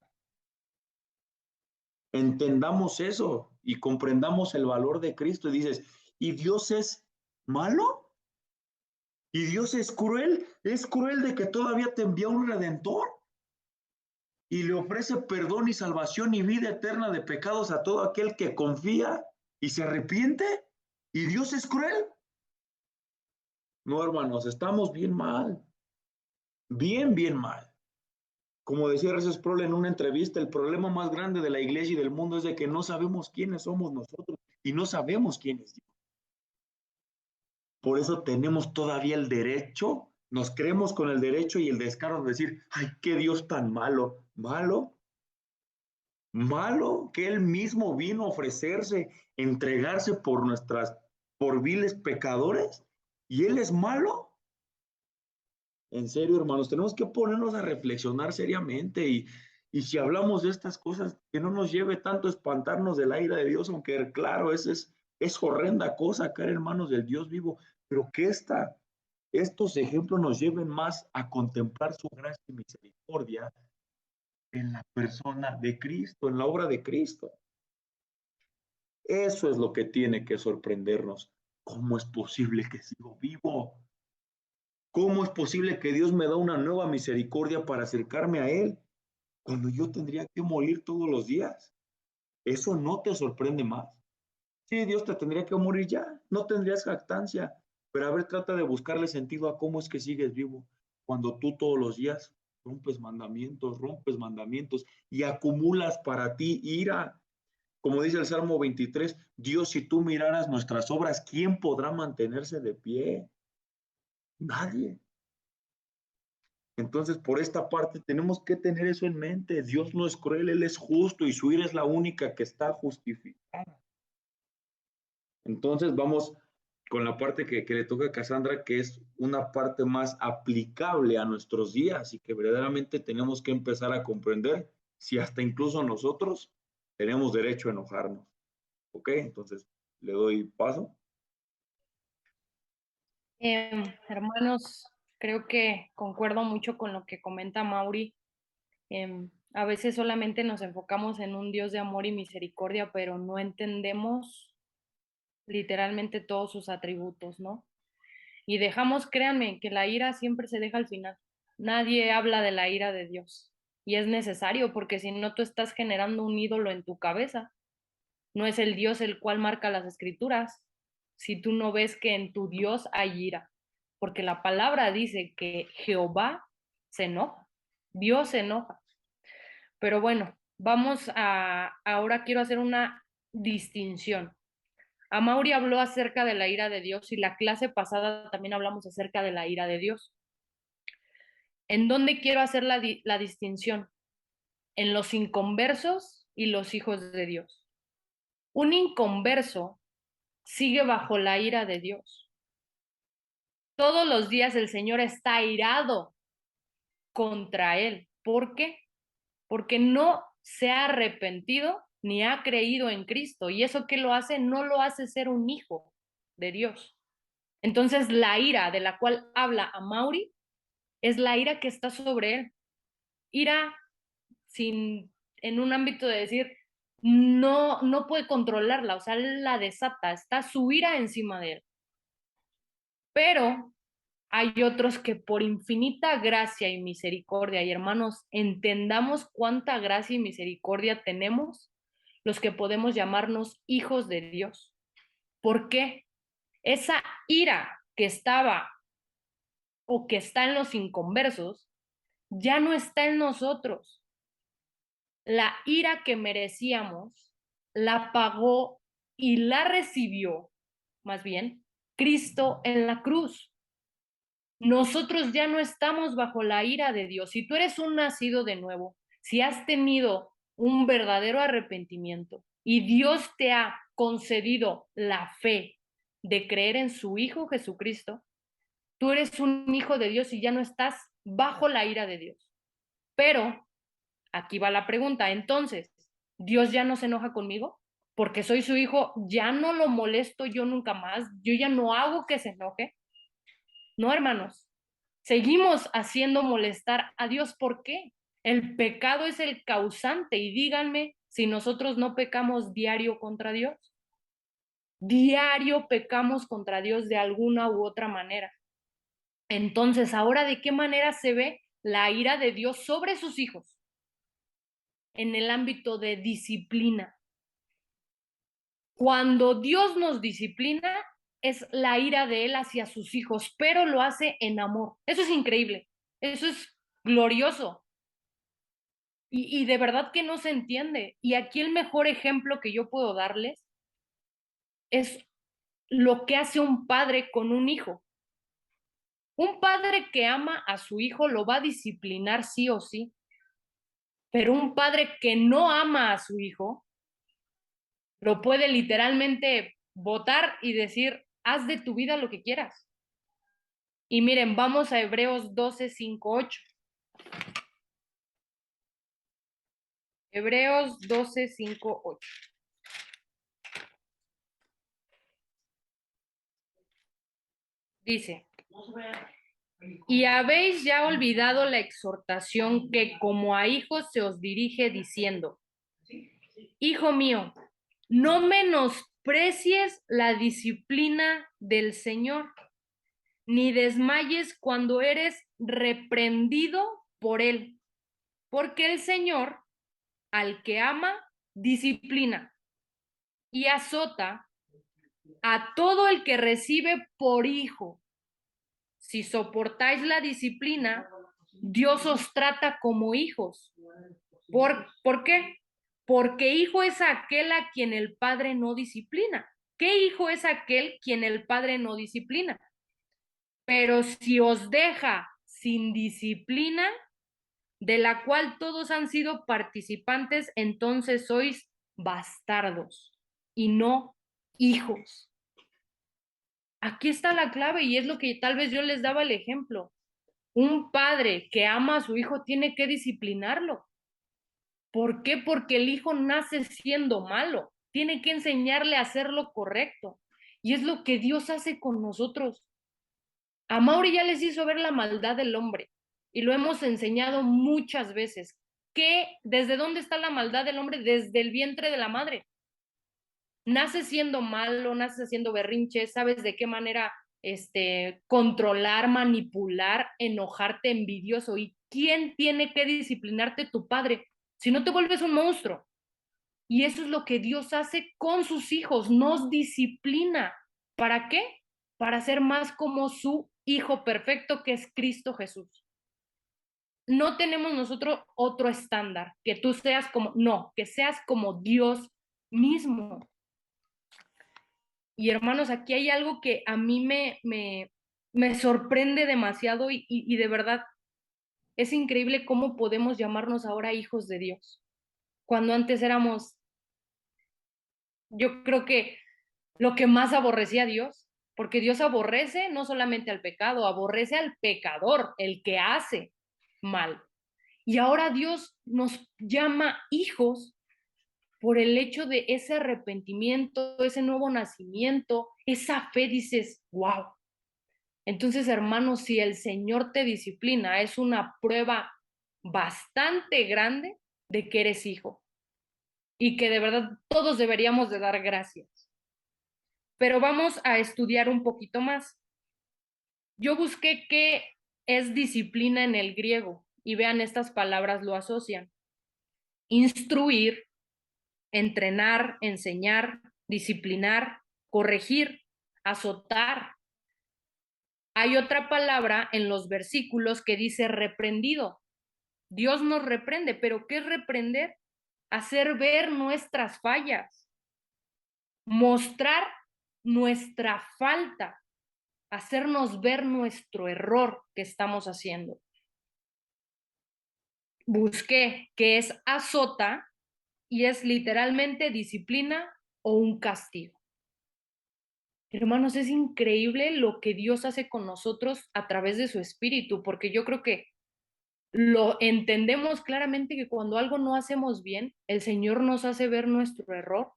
Entendamos eso y comprendamos el valor de Cristo. Y dices, ¿y Dios es malo? ¿Y Dios es cruel? ¿Es cruel de que todavía te envía un redentor? Y le ofrece perdón y salvación y vida eterna de pecados a todo aquel que confía y se arrepiente. ¿Y Dios es cruel? No, hermanos, estamos bien mal. Bien, bien mal. Como decía Reces Sproul en una entrevista, el problema más grande de la iglesia y del mundo es de que no sabemos quiénes somos nosotros y no sabemos quién es Dios. Por eso tenemos todavía el derecho, nos creemos con el derecho y el descaro de decir, ay, qué Dios tan malo. ¿Malo? ¿Malo? Que Él mismo vino a ofrecerse, entregarse por viles pecadores. ¿Y Él es malo? En serio, hermanos, tenemos que ponernos a reflexionar seriamente y si hablamos de estas cosas, que no nos lleve tanto a espantarnos de la ira de Dios, aunque claro, es horrenda cosa caer en manos del Dios vivo, pero que estos ejemplos nos lleven más a contemplar su gracia y misericordia en la persona de Cristo, en la obra de Cristo. Eso es lo que tiene que sorprendernos. ¿Cómo es posible que sigo vivo? ¿Cómo es posible que Dios me da una nueva misericordia para acercarme a Él cuando yo tendría que morir todos los días? ¿Eso no te sorprende más? Sí, Dios te tendría que morir ya, no tendrías jactancia, pero a ver, trata de buscarle sentido a cómo es que sigues vivo cuando tú todos los días rompes mandamientos y acumulas para ti ira. Como dice el Salmo 23, Dios, si tú miraras nuestras obras, ¿quién podrá mantenerse de pie? Nadie. Entonces, por esta parte, tenemos que tener eso en mente. Dios no es cruel, Él es justo y su ira es la única que está justificada. Entonces, vamos con la parte que le toca a Cassandra, que es una parte más aplicable a nuestros días y que verdaderamente tenemos que empezar a comprender si hasta incluso nosotros tenemos derecho a enojarnos. ¿Ok? Entonces, le doy paso. Hermanos, creo que concuerdo mucho con lo que comenta Mauri. A veces solamente nos enfocamos en un Dios de amor y misericordia, pero no entendemos literalmente todos sus atributos, ¿no? Y dejamos, créanme, que la ira siempre se deja al final. Nadie habla de la ira de Dios. Y es necesario, porque si no, tú estás generando un ídolo en tu cabeza. No es el Dios el cual marca las escrituras, si tú no ves que en tu Dios hay ira. Porque la palabra dice que Jehová se enoja, Dios se enoja. Pero bueno, ahora quiero hacer una distinción. Amaury habló acerca de la ira de Dios y la clase pasada también hablamos acerca de la ira de Dios. ¿En dónde quiero hacer la distinción? En los inconversos y los hijos de Dios. Un inconverso sigue bajo la ira de Dios. Todos los días el Señor está airado contra él. ¿Por qué? Porque no se ha arrepentido ni ha creído en Cristo. ¿Y eso qué lo hace? No lo hace ser un hijo de Dios. Entonces la ira de la cual habla Amaury es la ira que está sobre él. Ira sin, en un ámbito de decir, no puede controlarla, o sea, la desata, está su ira encima de él. Pero hay otros que por infinita gracia y misericordia, y hermanos, entendamos cuánta gracia y misericordia tenemos los que podemos llamarnos hijos de Dios. ¿Por qué? Esa ira que estaba o que está en los inconversos ya no está en nosotros. La ira que merecíamos la pagó y la recibió, más bien, Cristo en la cruz. Nosotros ya no estamos bajo la ira de Dios. Si tú eres un nacido de nuevo, si has tenido un verdadero arrepentimiento y Dios te ha concedido la fe de creer en su Hijo Jesucristo, tú eres un hijo de Dios y ya no estás bajo la ira de Dios. Pero aquí va la pregunta, entonces, ¿Dios ya no se enoja conmigo? Porque soy su hijo, ya no lo molesto yo nunca más, yo ya no hago que se enoje. No, hermanos, seguimos haciendo molestar a Dios. ¿Por qué? El pecado es el causante y díganme si nosotros no pecamos diario contra Dios. Diario pecamos contra Dios de alguna u otra manera. Entonces, ¿ahora de qué manera se ve la ira de Dios sobre sus hijos? En el ámbito de disciplina. Cuando Dios nos disciplina, es la ira de Él hacia sus hijos, pero lo hace en amor. Eso es increíble, eso es glorioso. Y de verdad que no se entiende. Y aquí el mejor ejemplo que yo puedo darles es lo que hace un padre con un hijo. Un padre que ama a su hijo lo va a disciplinar sí o sí, pero un padre que no ama a su hijo lo puede literalmente botar y decir, haz de tu vida lo que quieras. Y miren, vamos a Hebreos 12, 5, 8. Hebreos 12, 5, 8. Dice, y habéis ya olvidado la exhortación que como a hijos se os dirige diciendo, hijo mío, no menosprecies la disciplina del Señor, ni desmayes cuando eres reprendido por Él, porque el Señor, al que ama, disciplina y azota a todo el que recibe por hijo. Si soportáis la disciplina, Dios os trata como hijos. ¿Por qué? Porque hijo es aquel a quien el padre no disciplina. ¿Qué hijo es aquel quien el padre no disciplina? Pero si os deja sin disciplina, de la cual todos han sido participantes, entonces sois bastardos y no hijos. Aquí está la clave y es lo que tal vez yo les daba el ejemplo. Un padre que ama a su hijo tiene que disciplinarlo. ¿Por qué? Porque el hijo nace siendo malo. Tiene que enseñarle a hacer lo correcto. Y es lo que Dios hace con nosotros. A Mauri ya les hizo ver la maldad del hombre y lo hemos enseñado muchas veces. ¿Desde dónde está la maldad del hombre? Desde el vientre de la madre. Nace siendo malo, nace haciendo berrinches, sabes de qué manera controlar, manipular, enojarte, envidioso. ¿Y quién tiene que disciplinarte? Tu padre. Si no te vuelves un monstruo. Y eso es lo que Dios hace con sus hijos, nos disciplina. ¿Para qué? Para ser más como su Hijo perfecto que es Cristo Jesús. No tenemos nosotros otro estándar, que tú seas como, no, que seas como Dios mismo. Y hermanos, aquí hay algo que a mí me sorprende demasiado y de verdad es increíble cómo podemos llamarnos ahora hijos de Dios, cuando antes éramos, yo creo que lo que más aborrecía a Dios, porque Dios aborrece no solamente al pecado, aborrece al pecador, el que hace mal. Y ahora Dios nos llama hijos por el hecho de ese arrepentimiento, ese nuevo nacimiento, esa fe, dices, wow. Entonces, hermanos, si el Señor te disciplina, es una prueba bastante grande de que eres hijo y que de verdad todos deberíamos de dar gracias. Pero vamos a estudiar un poquito más. Yo busqué qué es disciplina en el griego y vean, estas palabras lo asocian. Instruir, entrenar, enseñar, disciplinar, corregir, azotar. Hay otra palabra en los versículos que dice reprendido. Dios nos reprende, pero ¿qué es reprender? Hacer ver nuestras fallas, mostrar nuestra falta, hacernos ver nuestro error que estamos haciendo. Busqué que es azota y es literalmente disciplina o un castigo. Hermanos, es increíble lo que Dios hace con nosotros a través de su espíritu, porque yo creo que lo entendemos claramente que cuando algo no hacemos bien, el Señor nos hace ver nuestro error.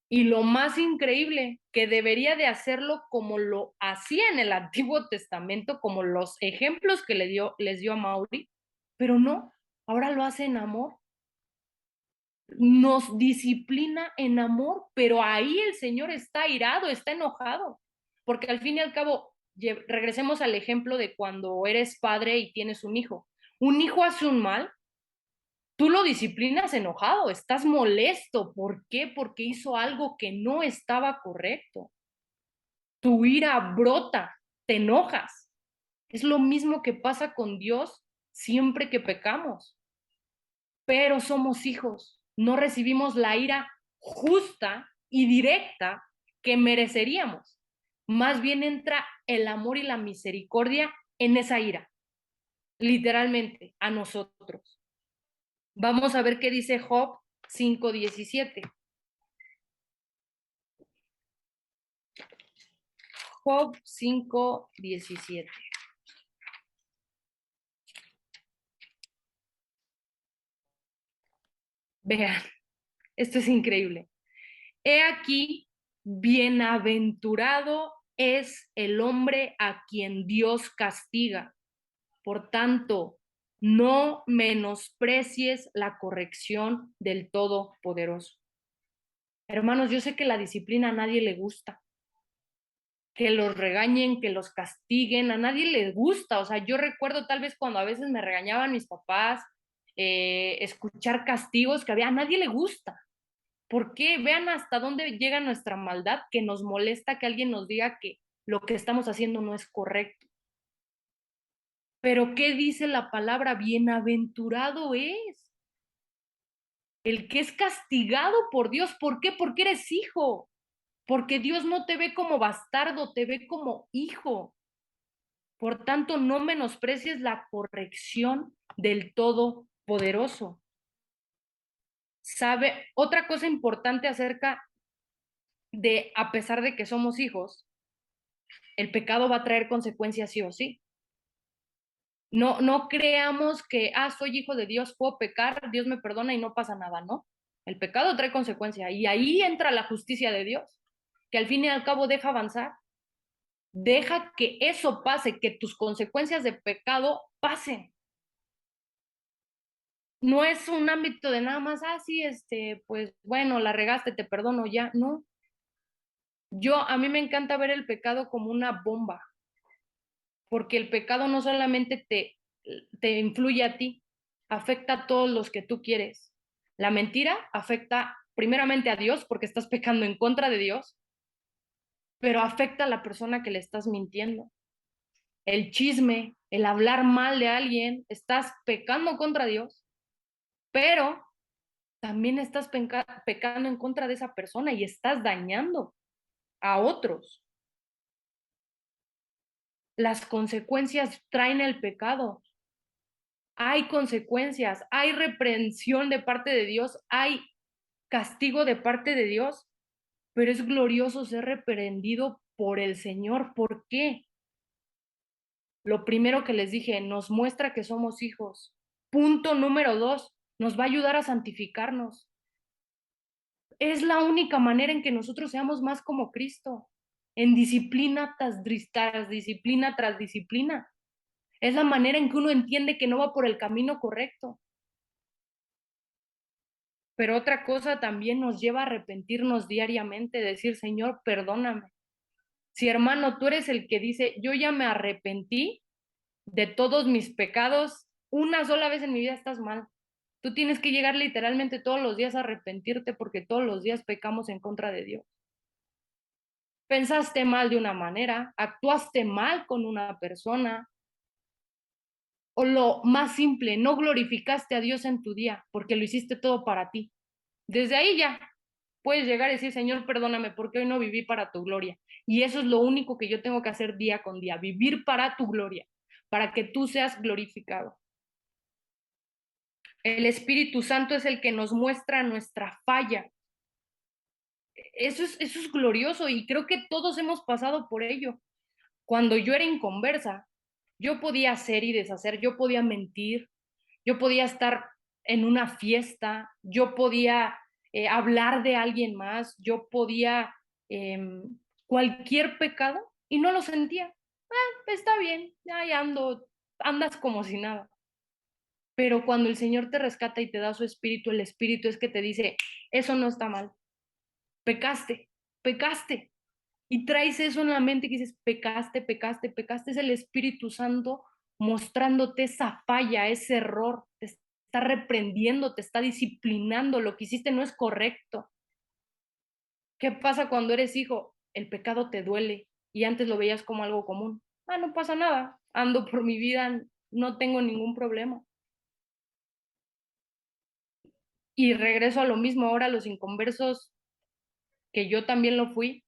Y lo más increíble, que debería de hacerlo como lo hacía en el Antiguo Testamento, como los ejemplos que les dio a Mauri, pero no, ahora lo hace en amor. Nos disciplina en amor, pero ahí el Señor está airado, está enojado, porque al fin y al cabo, regresemos al ejemplo de cuando eres padre y tienes un hijo. Un hijo hace un mal, tú lo disciplinas enojado, estás molesto. ¿Por qué? Porque hizo algo que no estaba correcto. Tu ira brota, te enojas. Es lo mismo que pasa con Dios siempre que pecamos. Pero somos hijos, no recibimos la ira justa y directa que mereceríamos. Más bien entra el amor y la misericordia en esa ira, literalmente, a nosotros. Vamos a ver qué dice Job 5:17. Job 5:17. Vean, esto es increíble. He aquí, bienaventurado es el hombre a quien Dios castiga. Por tanto, no menosprecies la corrección del Todopoderoso. Hermanos, yo sé que la disciplina a nadie le gusta, que los regañen, que los castiguen, a nadie le gusta. O sea, yo recuerdo tal vez cuando a veces me regañaban mis papás, escuchar castigos que había, a nadie le gusta. ¿Por qué? Vean hasta dónde llega nuestra maldad, que nos molesta que alguien nos diga que lo que estamos haciendo no es correcto. Pero ¿qué dice la palabra? Bienaventurado es el que es castigado por Dios. ¿Por qué? Porque eres hijo. Porque Dios no te ve como bastardo, te ve como hijo. Por tanto, no menosprecies la corrección del Todopoderoso. ¿Sabe? Otra cosa importante acerca de, a pesar de que somos hijos, el pecado va a traer consecuencias sí o sí. No creamos que, soy hijo de Dios, puedo pecar, Dios me perdona y no pasa nada, ¿no? El pecado trae consecuencia y ahí entra la justicia de Dios, que al fin y al cabo deja avanzar, deja que eso pase, que tus consecuencias de pecado pasen. No es un ámbito de nada más, sí, pues bueno, la regaste, te perdono ya, no. A mí me encanta ver el pecado como una bomba, porque el pecado no solamente te influye a ti, afecta a todos los que tú quieres. La mentira afecta primeramente a Dios porque estás pecando en contra de Dios, pero afecta a la persona que le estás mintiendo. El chisme, el hablar mal de alguien, estás pecando contra Dios, pero también estás pecando en contra de esa persona y estás dañando. a otros. Las consecuencias traen el pecado. Hay consecuencias, hay reprensión de parte de Dios, hay castigo de parte de Dios, pero es glorioso ser reprendido por el Señor. ¿Por qué? Lo primero que les dije, nos muestra que somos hijos. Punto número 2, nos va a ayudar a santificarnos. Es la única manera en que nosotros seamos más como Cristo, en disciplina tras disciplina tras disciplina. Es la manera en que uno entiende que no va por el camino correcto. Pero otra cosa también nos lleva a arrepentirnos diariamente, decir, Señor, perdóname. Si hermano, tú eres el que dice, yo ya me arrepentí de todos mis pecados, una sola vez en mi vida estás mal. Tú tienes que llegar literalmente todos los días a arrepentirte porque todos los días pecamos en contra de Dios. Pensaste mal de una manera, actuaste mal con una persona, o lo más simple, no glorificaste a Dios en tu día porque lo hiciste todo para ti. Desde ahí ya puedes llegar y decir, Señor, perdóname porque hoy no viví para tu gloria. Y eso es lo único que yo tengo que hacer día con día, vivir para tu gloria, para que tú seas glorificado. El Espíritu Santo es el que nos muestra nuestra falla. Eso es glorioso y creo que todos hemos pasado por ello. Cuando yo era inconversa, yo podía hacer y deshacer, yo podía mentir, yo podía estar en una fiesta, yo podía hablar de alguien más, yo podía cualquier pecado y no lo sentía. Está bien, ahí ando, andas como si nada. Pero cuando el Señor te rescata y te da su espíritu, el espíritu es que te dice, eso no está mal, pecaste, pecaste. Y traes eso en la mente que dices, pecaste, pecaste, pecaste. Es el Espíritu Santo mostrándote esa falla, ese error. Te está reprendiendo, te está disciplinando. Lo que hiciste no es correcto. ¿Qué pasa cuando eres hijo? El pecado te duele y antes lo veías como algo común. No pasa nada. Ando por mi vida, no tengo ningún problema. Y regreso a lo mismo. Ahora los inconversos, que yo también lo fui,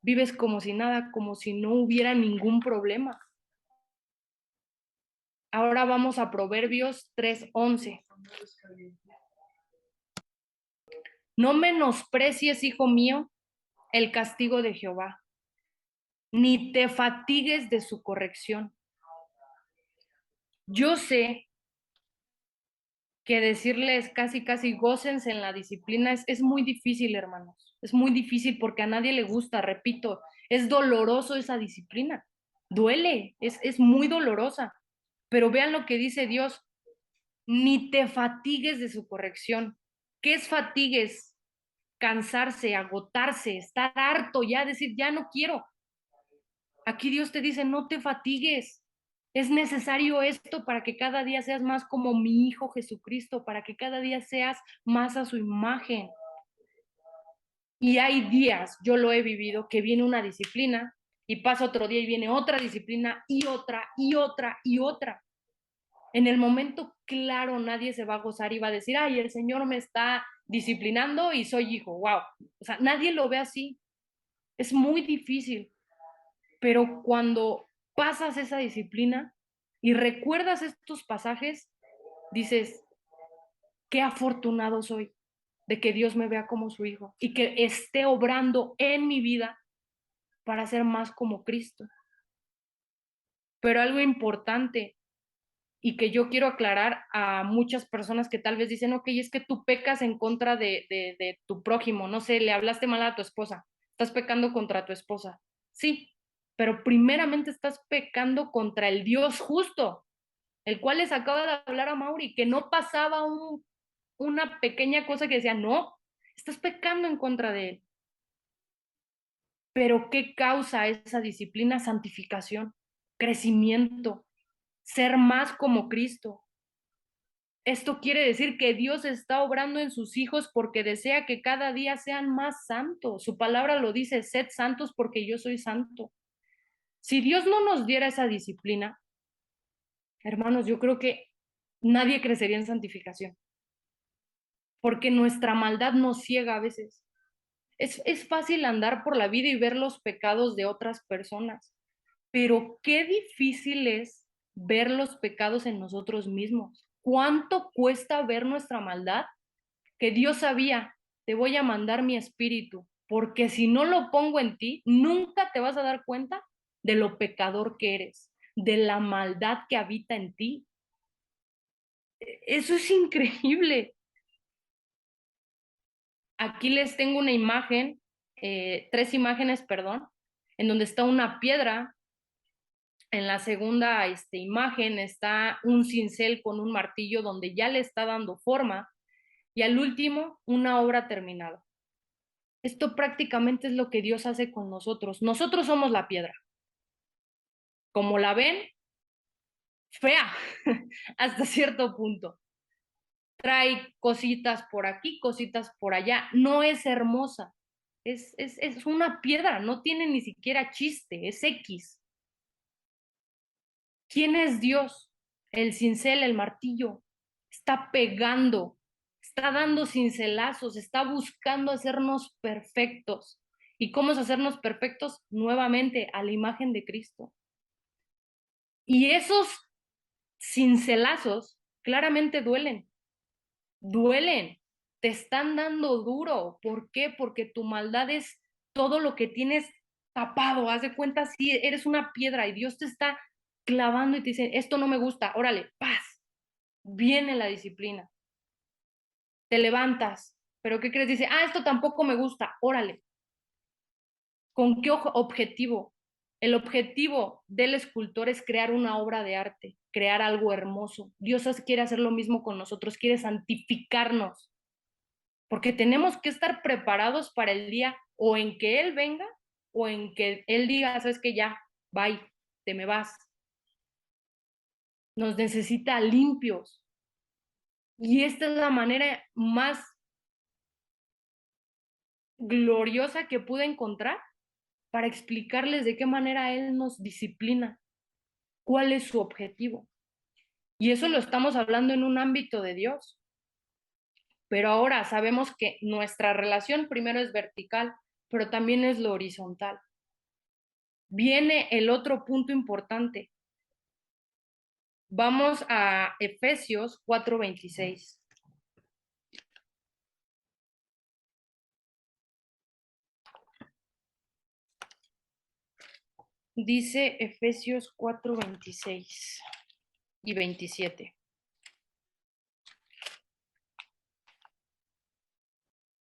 vives como si nada, como si no hubiera ningún problema. Ahora vamos a Proverbios 3:11. No menosprecies, hijo mío, el castigo de Jehová, ni te fatigues de su corrección. Yo sé que decirles casi, casi gócense en la disciplina es muy difícil, hermanos. Es muy difícil porque a nadie le gusta, repito, es doloroso esa disciplina. Duele, es muy dolorosa. Pero vean lo que dice Dios, ni te fatigues de su corrección. ¿Qué es fatigues? Cansarse, agotarse, estar harto ya, decir, ya no quiero. Aquí Dios te dice, no te fatigues. Es necesario esto para que cada día seas más como mi Hijo Jesucristo, para que cada día seas más a su imagen. Y hay días, yo lo he vivido, que viene una disciplina y pasa otro día y viene otra disciplina y otra y otra y otra. En el momento claro nadie se va a gozar y va a decir, ay, el Señor me está disciplinando y soy hijo, wow. O sea, nadie lo ve así. Es muy difícil, pero cuando pasas esa disciplina y recuerdas estos pasajes, dices, qué afortunado soy de que Dios me vea como su hijo y que esté obrando en mi vida para ser más como Cristo. Pero algo importante y que yo quiero aclarar a muchas personas que tal vez dicen, ok, es que tú pecas en contra de tu prójimo, no sé, le hablaste mal a tu esposa, estás pecando contra tu esposa. Sí, pero primeramente estás pecando contra el Dios justo, el cual les acaba de hablar a Mauri, que no pasaba una pequeña cosa que decía, no, estás pecando en contra de él. Pero ¿qué causa esa disciplina? Santificación, crecimiento, ser más como Cristo. Esto quiere decir que Dios está obrando en sus hijos porque desea que cada día sean más santos. Su palabra lo dice, sed santos porque yo soy santo. Si Dios no nos diera esa disciplina, hermanos, yo creo que nadie crecería en santificación, porque nuestra maldad nos ciega a veces. Es fácil andar por la vida y ver los pecados de otras personas, pero qué difícil es ver los pecados en nosotros mismos. ¿Cuánto cuesta ver nuestra maldad? Que Dios sabía, te voy a mandar mi espíritu, porque si no lo pongo en ti, nunca te vas a dar cuenta de lo pecador que eres, de la maldad que habita en ti. Eso es increíble. Aquí les tengo una imagen, 3 imágenes, perdón, en donde está una piedra. En la segunda imagen está un cincel con un martillo donde ya le está dando forma. Y al último, una obra terminada. Esto prácticamente es lo que Dios hace con nosotros. Nosotros somos la piedra. Como la ven, fea, hasta cierto punto. Trae cositas por aquí, cositas por allá. No es hermosa. Es una piedra, no tiene ni siquiera chiste, es X. ¿Quién es Dios? El cincel, el martillo. Está pegando, está dando cincelazos, está buscando hacernos perfectos. ¿Y cómo es hacernos perfectos? Nuevamente, a la imagen de Cristo. Y esos cincelazos claramente duelen, duelen, te están dando duro. ¿Por qué? Porque tu maldad es todo lo que tienes tapado. Haz de cuenta si eres una piedra y Dios te está clavando y te dice, esto no me gusta, órale, paz. Viene la disciplina. Te levantas, pero ¿qué crees? Dice, esto tampoco me gusta, órale. ¿Con qué objetivo? El objetivo del escultor es crear una obra de arte, crear algo hermoso. Dios quiere hacer lo mismo con nosotros, quiere santificarnos, porque tenemos que estar preparados para el día o en que Él venga o en que Él diga, sabes que ya, bye, te me vas. Nos necesita limpios. Y esta es la manera más gloriosa que pude encontrar para explicarles de qué manera Él nos disciplina, cuál es su objetivo. Y eso lo estamos hablando en un ámbito de Dios. Pero ahora sabemos que nuestra relación primero es vertical, pero también es lo horizontal. Viene el otro punto importante. Vamos a Efesios 4:26. Dice Efesios 4:26 y 27.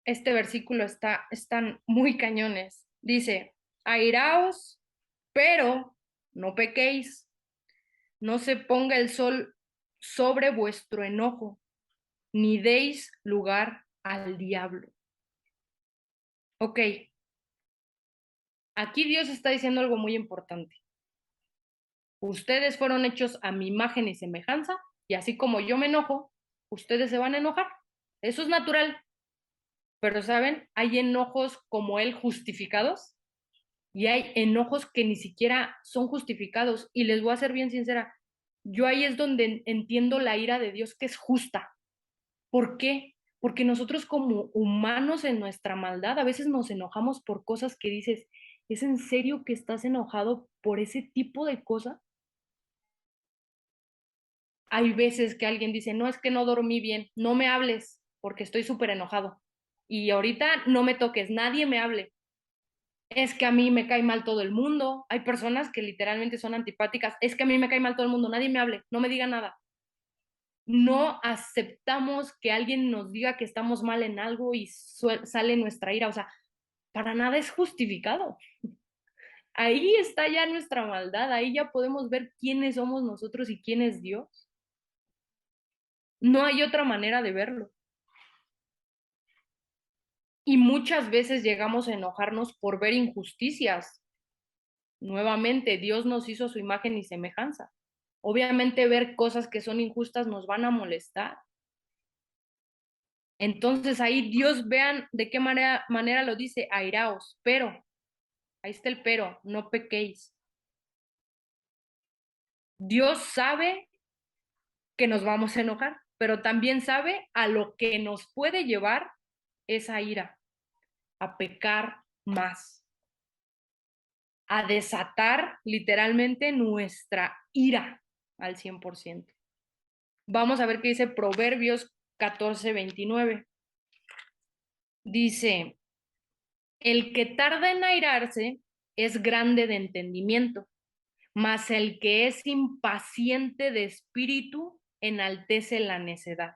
Este versículo están muy cañones. Dice, airaos, pero no pequéis, no se ponga el sol sobre vuestro enojo, ni deis lugar al diablo. Ok, aquí Dios está diciendo algo muy importante. Ustedes fueron hechos a mi imagen y semejanza, y así como yo me enojo, ustedes se van a enojar. Eso es natural. Pero, ¿saben? Hay enojos como él justificados y hay enojos que ni siquiera son justificados. Y les voy a ser bien sincera, yo ahí es donde entiendo la ira de Dios que es justa. ¿Por qué? Porque nosotros como humanos en nuestra maldad a veces nos enojamos por cosas que dices, ¿es en serio que estás enojado por ese tipo de cosas? Hay veces que alguien dice, no, es que no dormí bien, no me hables porque estoy súper enojado. Y ahorita no me toques, nadie me hable. Es que a mí me cae mal todo el mundo. Hay personas que literalmente son antipáticas. Es que a mí me cae mal todo el mundo, nadie me hable, no me diga nada. No aceptamos que alguien nos diga que estamos mal en algo y sale nuestra ira. O sea, para nada es justificado. Ahí está ya nuestra maldad, ahí ya podemos ver quiénes somos nosotros y quién es Dios. No hay otra manera de verlo. Y muchas veces llegamos a enojarnos por ver injusticias. Nuevamente, Dios nos hizo su imagen y semejanza. Obviamente ver cosas que son injustas nos van a molestar. Entonces ahí Dios, vean de qué manera lo dice, airaos, pero, ahí está el pero, no pequéis. Dios sabe que nos vamos a enojar, pero también sabe a lo que nos puede llevar esa ira. a pecar más, a desatar literalmente nuestra ira al 100%. Vamos a ver qué dice Proverbios 14:29. Dice, el que tarda en airarse es grande de entendimiento, mas el que es impaciente de espíritu enaltece la necedad.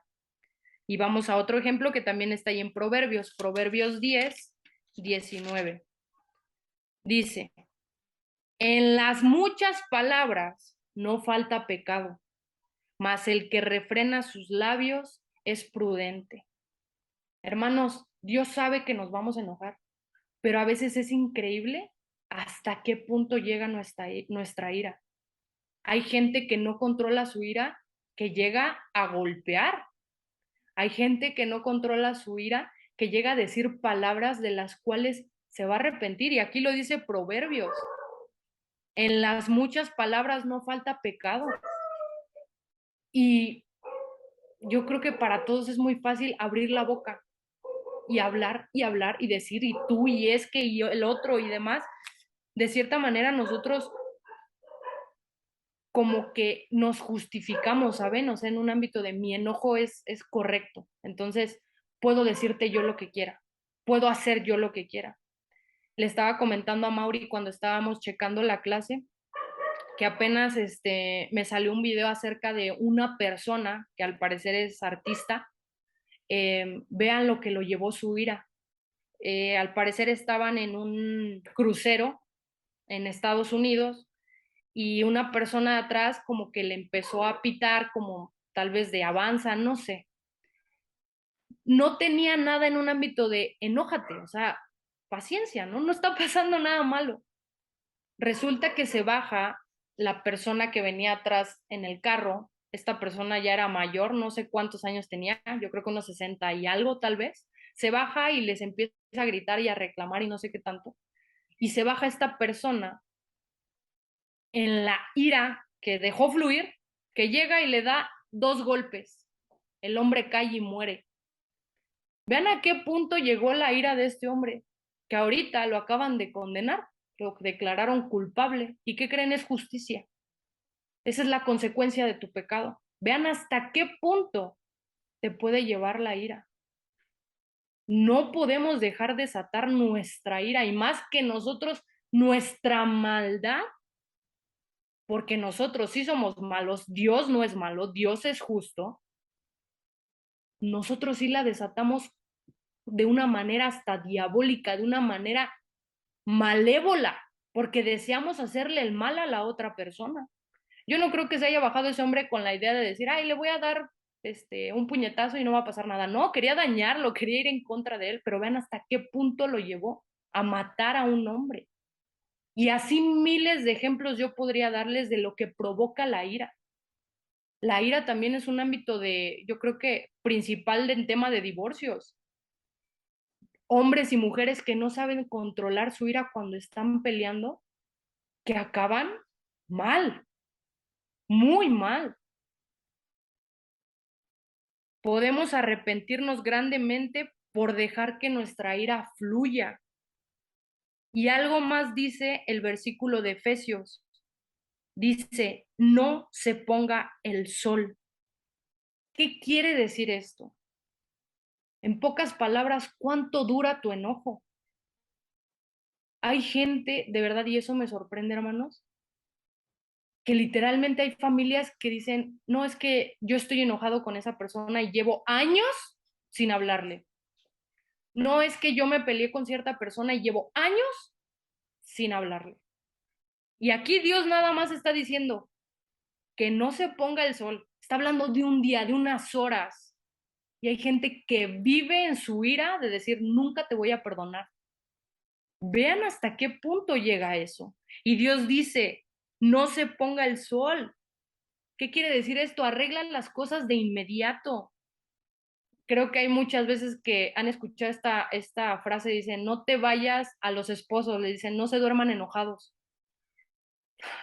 Y vamos a otro ejemplo que también está ahí en Proverbios, Proverbios 10:19. Dice, en las muchas palabras no falta pecado, mas el que refrena sus labios es prudente. Hermanos, Dios sabe que nos vamos a enojar, pero a veces es increíble hasta qué punto llega nuestra ira. Hay gente que no controla su ira, que llega a golpear. Hay gente que no controla su ira, que llega a decir palabras de las cuales se va a arrepentir. Y aquí lo dice Proverbios. En las muchas palabras no falta pecado. Y yo creo que para todos es muy fácil abrir la boca y hablar y decir, y tú, y es que, y yo, el otro, y demás. De cierta manera nosotros como que nos justificamos, ¿saben? O sea, en un ámbito de mi enojo es correcto. Entonces, puedo decirte yo lo que quiera, puedo hacer yo lo que quiera. Le estaba comentando a Mauri cuando estábamos checando la clase que apenas me salió un video acerca de una persona que al parecer es artista. Vean lo que lo llevó su ira. Al parecer estaban en un crucero en Estados Unidos y una persona de atrás como que le empezó a pitar como tal vez de avanza, no sé. No tenía nada en un ámbito de enójate, o sea, paciencia, ¿no? No está pasando nada malo. Resulta que se baja la persona que venía atrás en el carro. Esta persona ya era mayor, no sé cuántos años tenía, yo creo que unos 60 y algo tal vez. Se baja y les empieza a gritar y a reclamar y no sé qué tanto. Y se baja esta persona en la ira que dejó fluir, que llega y le da 2 golpes. El hombre cae y muere. Vean a qué punto llegó la ira de este hombre, que ahorita lo acaban de condenar, lo declararon culpable. ¿Y qué creen? Es justicia. Esa es la consecuencia de tu pecado. Vean hasta qué punto te puede llevar la ira. No podemos dejar desatar nuestra ira y más que nosotros, nuestra maldad, porque nosotros sí somos malos, Dios no es malo, Dios es justo. Nosotros sí la desatamos de una manera hasta diabólica, de una manera malévola, porque deseamos hacerle el mal a la otra persona. Yo no creo que se haya bajado ese hombre con la idea de decir, ay, le voy a dar un puñetazo y no va a pasar nada. No, quería dañarlo, quería ir en contra de él, pero vean hasta qué punto lo llevó a matar a un hombre. Y así miles de ejemplos yo podría darles de lo que provoca la ira. La ira también es un ámbito de, yo creo que principal del tema de divorcios. Hombres y mujeres que no saben controlar su ira cuando están peleando, que acaban mal, muy mal. Podemos arrepentirnos grandemente por dejar que nuestra ira fluya. Y algo más dice el versículo de Efesios. Dice, no se ponga el sol. ¿Qué quiere decir esto? En pocas palabras, ¿cuánto dura tu enojo? Hay gente, de verdad, y eso me sorprende, hermanos, que literalmente hay familias que dicen, no, es que yo estoy enojado con esa persona y llevo años sin hablarle. No es que yo me peleé con cierta persona y llevo años sin hablarle. Y aquí Dios nada más está diciendo que no se ponga el sol. Está hablando de un día, de unas horas. Y hay gente que vive en su ira de decir, nunca te voy a perdonar. Vean hasta qué punto llega eso. Y Dios dice, no se ponga el sol. ¿Qué quiere decir esto? Arreglan las cosas de inmediato. Creo que hay muchas veces que han escuchado esta frase, dicen, no te vayas a los esposos, le dicen, no se duerman enojados.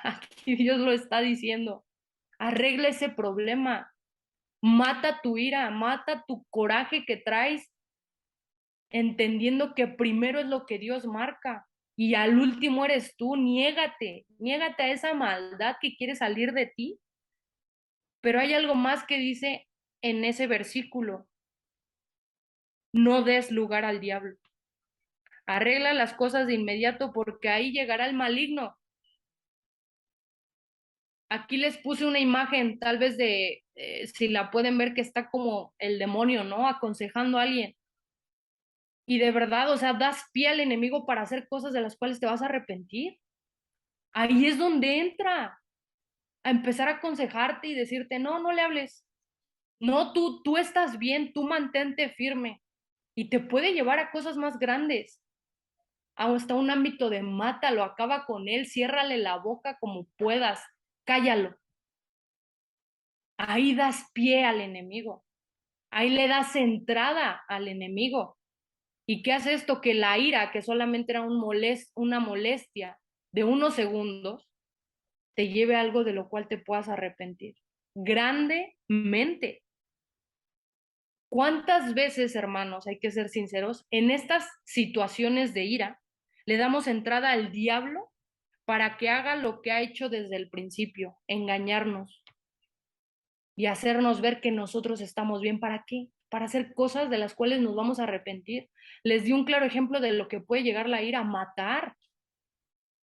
Aquí Dios lo está diciendo. Arregla ese problema. Mata tu ira, mata tu coraje que traes entendiendo que primero es lo que Dios marca y al último eres tú. Niégate a esa maldad que quiere salir de ti. Pero hay algo más que dice en ese versículo: no des lugar al diablo. Arregla las cosas de inmediato porque ahí llegará el maligno. Aquí les puse una imagen, tal vez de, si la pueden ver, que está como el demonio, ¿no? Aconsejando a alguien. Y de verdad, o sea, das pie al enemigo para hacer cosas de las cuales te vas a arrepentir. Ahí es donde entra a empezar a aconsejarte y decirte: no, no le hables. No, tú estás bien, tú mantente firme. Y te puede llevar a cosas más grandes, hasta un ámbito de mátalo, acaba con él, ciérrale la boca como puedas, cállalo. Ahí das pie al enemigo, ahí le das entrada al enemigo. ¿Y qué hace esto? Que la ira, que solamente era una molestia de unos segundos, te lleve a algo de lo cual te puedas arrepentir grandemente. ¿Cuántas veces, hermanos, hay que ser sinceros, en estas situaciones de ira le damos entrada al diablo para que haga lo que ha hecho desde el principio: engañarnos y hacernos ver que nosotros estamos bien? ¿Para qué? Para hacer cosas de las cuales nos vamos a arrepentir. Les di un claro ejemplo de lo que puede llegar la ira: matar,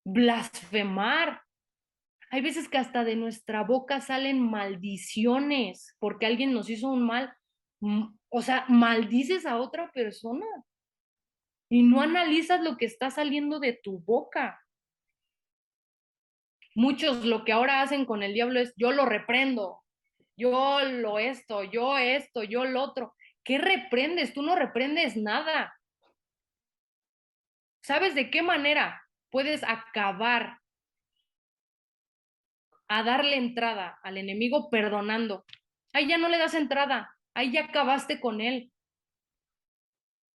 blasfemar. Hay veces que hasta de nuestra boca salen maldiciones porque alguien nos hizo un mal. O sea, maldices a otra persona y no analizas lo que está saliendo de tu boca. Muchos lo que ahora hacen con el diablo es: yo lo reprendo, yo esto, yo lo otro. ¿Qué reprendes? Tú no reprendes nada. ¿Sabes de qué manera puedes acabar a darle entrada al enemigo? Perdonando. Ahí ya no le das entrada, ahí ya acabaste con él.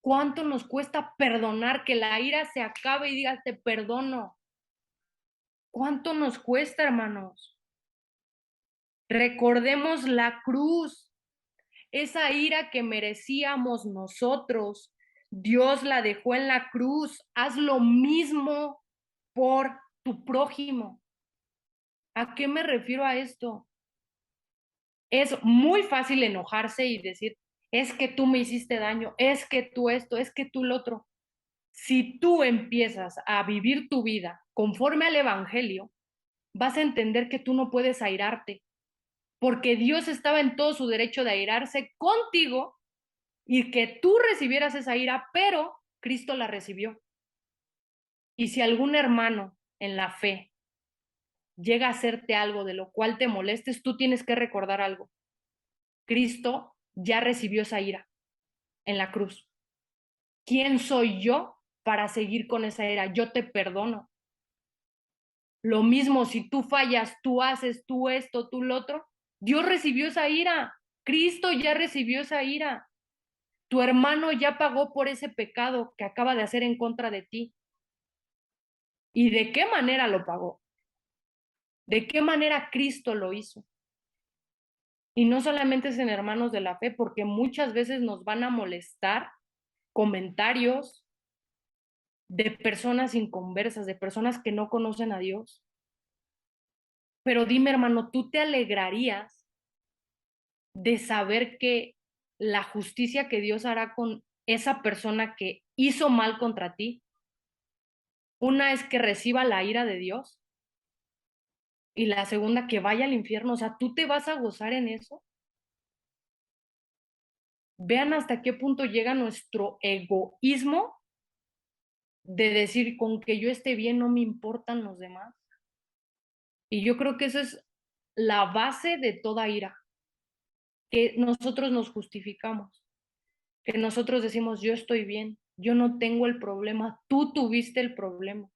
¿Cuánto nos cuesta perdonar? Que la ira se acabe y digas: te perdono. ¿Cuánto nos cuesta, hermanos? Recordemos la cruz, esa ira que merecíamos nosotros. Dios la dejó en la cruz. Haz lo mismo por tu prójimo. ¿A qué me refiero a esto? Es muy fácil enojarse y decir: es que tú me hiciste daño, es que tú esto, es que tú lo otro. Si tú empiezas a vivir tu vida conforme al Evangelio, vas a entender que tú no puedes airarte, porque Dios estaba en todo su derecho de airarse contigo y que tú recibieras esa ira, pero Cristo la recibió. Y si algún hermano en la fe llega a hacerte algo de lo cual te molestes, tú tienes que recordar algo: Cristo ya recibió esa ira en la cruz. ¿Quién soy yo para seguir con esa ira? Yo te perdono. Lo mismo, si tú fallas, tú haces, tú esto, tú lo otro, Dios recibió esa ira. Cristo ya recibió esa ira. Tu hermano ya pagó por ese pecado que acaba de hacer en contra de ti. ¿Y de qué manera lo pagó? ¿De qué manera Cristo lo hizo? Y no solamente es en hermanos de la fe, porque muchas veces nos van a molestar comentarios de personas inconversas, de personas que no conocen a Dios. Pero dime, hermano, ¿tú te alegrarías de saber que la justicia que Dios hará con esa persona que hizo mal contra ti, una es que reciba la ira de Dios y la segunda que vaya al infierno? O sea, ¿tú te vas a gozar en eso? Vean hasta qué punto llega nuestro egoísmo de decir: con que yo esté bien no me importan los demás. Y yo creo que eso es la base de toda ira, que nosotros nos justificamos, que nosotros decimos: yo estoy bien, yo no tengo el problema, tú tuviste el problema.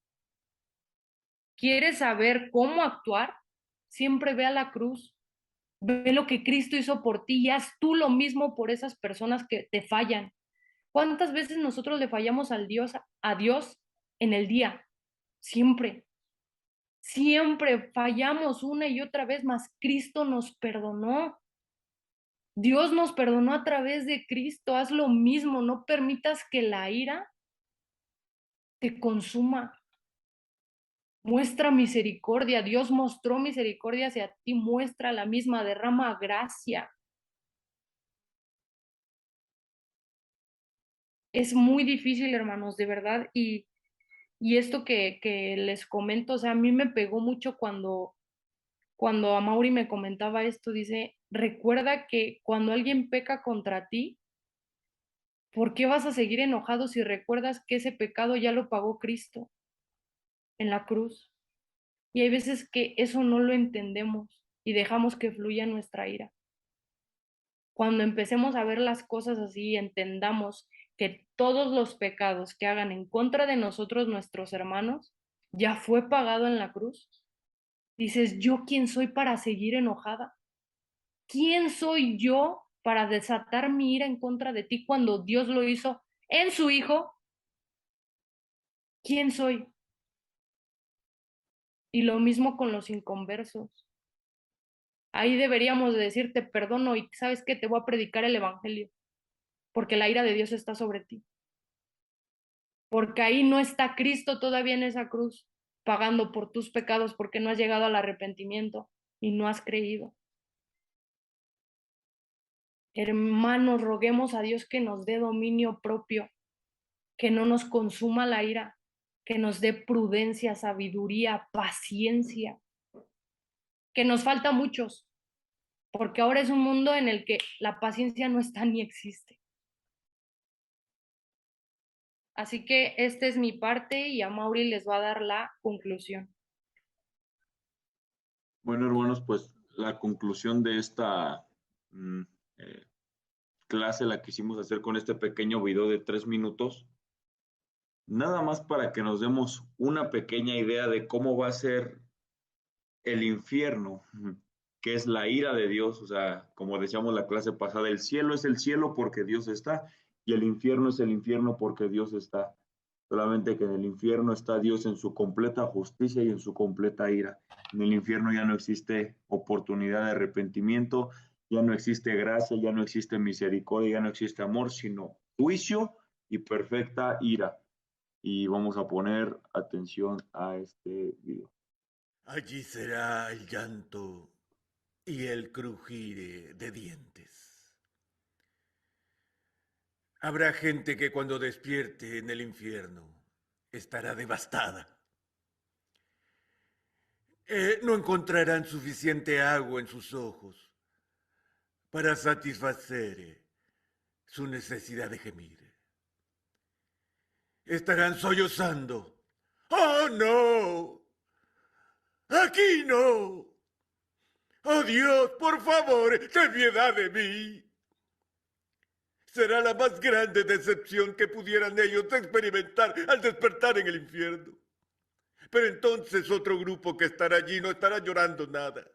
¿Quieres saber cómo actuar? Siempre ve a la cruz, ve lo que Cristo hizo por ti y haz tú lo mismo por esas personas que te fallan. ¿Cuántas veces nosotros le fallamos a Dios en el día? Siempre, siempre fallamos una y otra vez, mas Cristo nos perdonó. Dios nos perdonó a través de Cristo. Haz lo mismo, no permitas que la ira te consuma. Muestra misericordia. Dios mostró misericordia hacia ti, muestra la misma, derrama gracia. Es muy difícil, hermanos, de verdad. Y esto que les comento, o sea, a mí me pegó mucho cuando a Mauri me comentaba esto, dice, recuerda que cuando alguien peca contra ti, ¿por qué vas a seguir enojado si recuerdas que ese pecado ya lo pagó Cristo en la cruz? Y hay veces que eso no lo entendemos y dejamos que fluya nuestra ira. Cuando empecemos a ver las cosas así, entendamos que todos los pecados que hagan en contra de nosotros nuestros hermanos ya fue pagado en la cruz. Dices, ¿yo quién soy para seguir enojada? ¿Quién soy yo para desatar mi ira en contra de ti cuando Dios lo hizo en su Hijo? ¿Quién soy? Y lo mismo con los inconversos. Ahí deberíamos de decir, te perdono y sabes que te voy a predicar el Evangelio, porque la ira de Dios está sobre ti. Porque ahí no está Cristo todavía en esa cruz, pagando por tus pecados porque no has llegado al arrepentimiento y no has creído. Hermanos, roguemos a Dios que nos dé dominio propio, que no nos consuma la ira, que nos dé prudencia, sabiduría, paciencia, que nos falta muchos, porque ahora es un mundo en el que la paciencia no está ni existe. Así que esta es mi parte y a Mauri les va a dar la conclusión. Bueno, hermanos, pues la conclusión de esta mm, eh, clase la quisimos hacer con este pequeño video de 3 minutos, nada más para que nos demos una pequeña idea de cómo va a ser el infierno, que es la ira de Dios. O sea, como decíamos la clase pasada, el cielo es el cielo porque Dios está y el infierno es el infierno porque Dios está. Solamente que en el infierno está Dios en su completa justicia y en su completa ira. En el infierno ya no existe oportunidad de arrepentimiento, ya no existe gracia, ya no existe misericordia, ya no existe amor, sino juicio y perfecta ira. Y vamos a poner atención a este video. Allí será el llanto y el crujir de dientes. Habrá gente que cuando despierte en el infierno estará devastada. No encontrarán suficiente agua en sus ojos para satisfacer su necesidad de gemir. Estarán sollozando. ¡Oh, no! ¡Aquí no! ¡Oh, Dios, por favor, ten piedad de mí! Será la más grande decepción que pudieran ellos experimentar al despertar en el infierno. Pero entonces otro grupo que estará allí no estará llorando nada.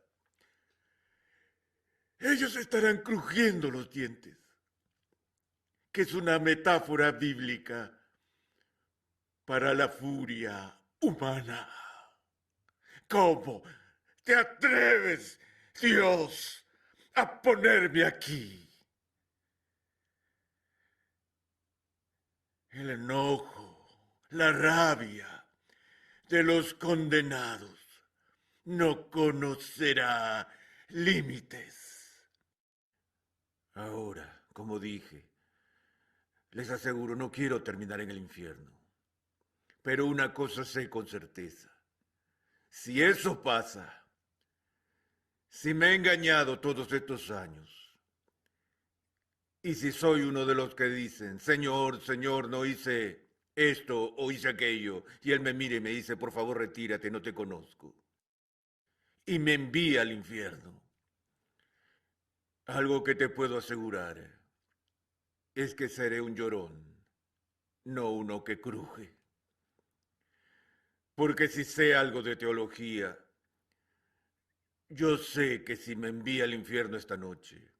Ellos estarán crujiendo los dientes, que es una metáfora bíblica para la furia humana. ¿Cómo te atreves, Dios, a ponerme aquí? El enojo, la rabia de los condenados no conocerá límites. Ahora, como dije, les aseguro, no quiero terminar en el infierno. Pero una cosa sé con certeza. Si eso pasa, si me he engañado todos estos años, y si soy uno de los que dicen, Señor, Señor, no hice esto o hice aquello, y Él me mira y me dice, por favor, retírate, no te conozco, y me envía al infierno, algo que te puedo asegurar es que seré un llorón, no uno que cruje. Porque si sé algo de teología, yo sé que si me envía al infierno esta noche,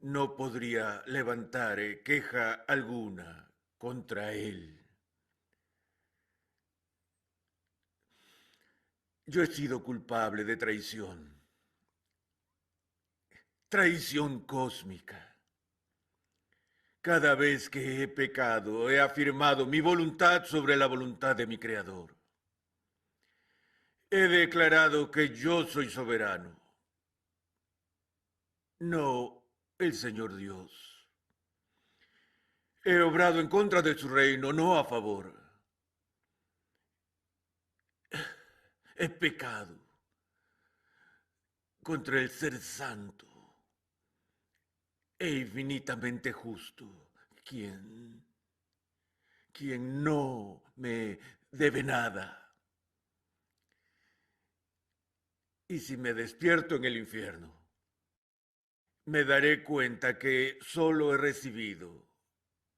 no podría levantar queja alguna contra él. Yo he sido culpable de traición. traición cósmica. Cada vez que he pecado, he afirmado mi voluntad sobre la voluntad de mi Creador. He declarado que yo soy soberano, no el Señor Dios. He obrado en contra de su reino, no a favor. He pecado contra el Ser Santo e infinitamente justo, quien no me debe nada. Y si me despierto en el infierno, me daré cuenta que solo he recibido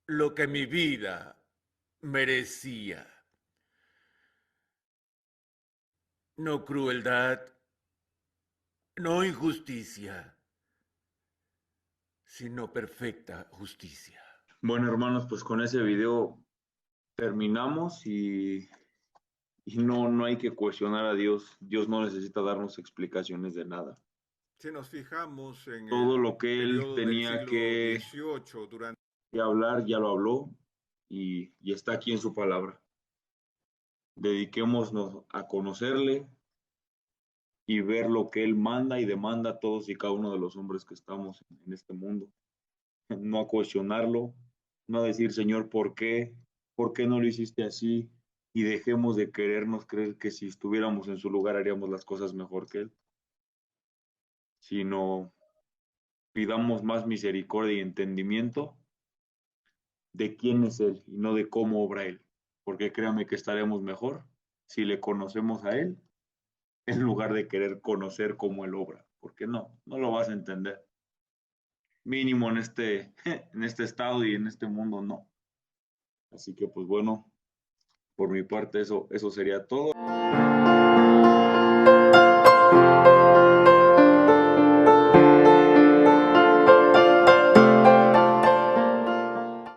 lo que mi vida merecía. No crueldad, no injusticia, sino perfecta justicia. Bueno, hermanos, pues con ese video terminamos y no hay que cuestionar a Dios. Dios no necesita darnos explicaciones de nada. Si nos fijamos en Todo el lo que él periodo del tenía siglo que XVIII, durante hablar, ya lo habló y está aquí en su palabra. Dediquémonos a conocerle y ver lo que él manda y demanda a todos y cada uno de los hombres que estamos en este mundo. No a cuestionarlo, no a decir, Señor, ¿por qué? ¿Por qué no lo hiciste así? Y dejemos de querernos creer que si estuviéramos en su lugar haríamos las cosas mejor que él. Sino pidamos más misericordia y entendimiento de quién es él y no de cómo obra él. Porque créame que estaremos mejor si le conocemos a él en lugar de querer conocer cómo él obra. Porque no lo vas a entender. Mínimo en este estado y en este mundo no. Así que pues bueno, por mi parte eso sería todo.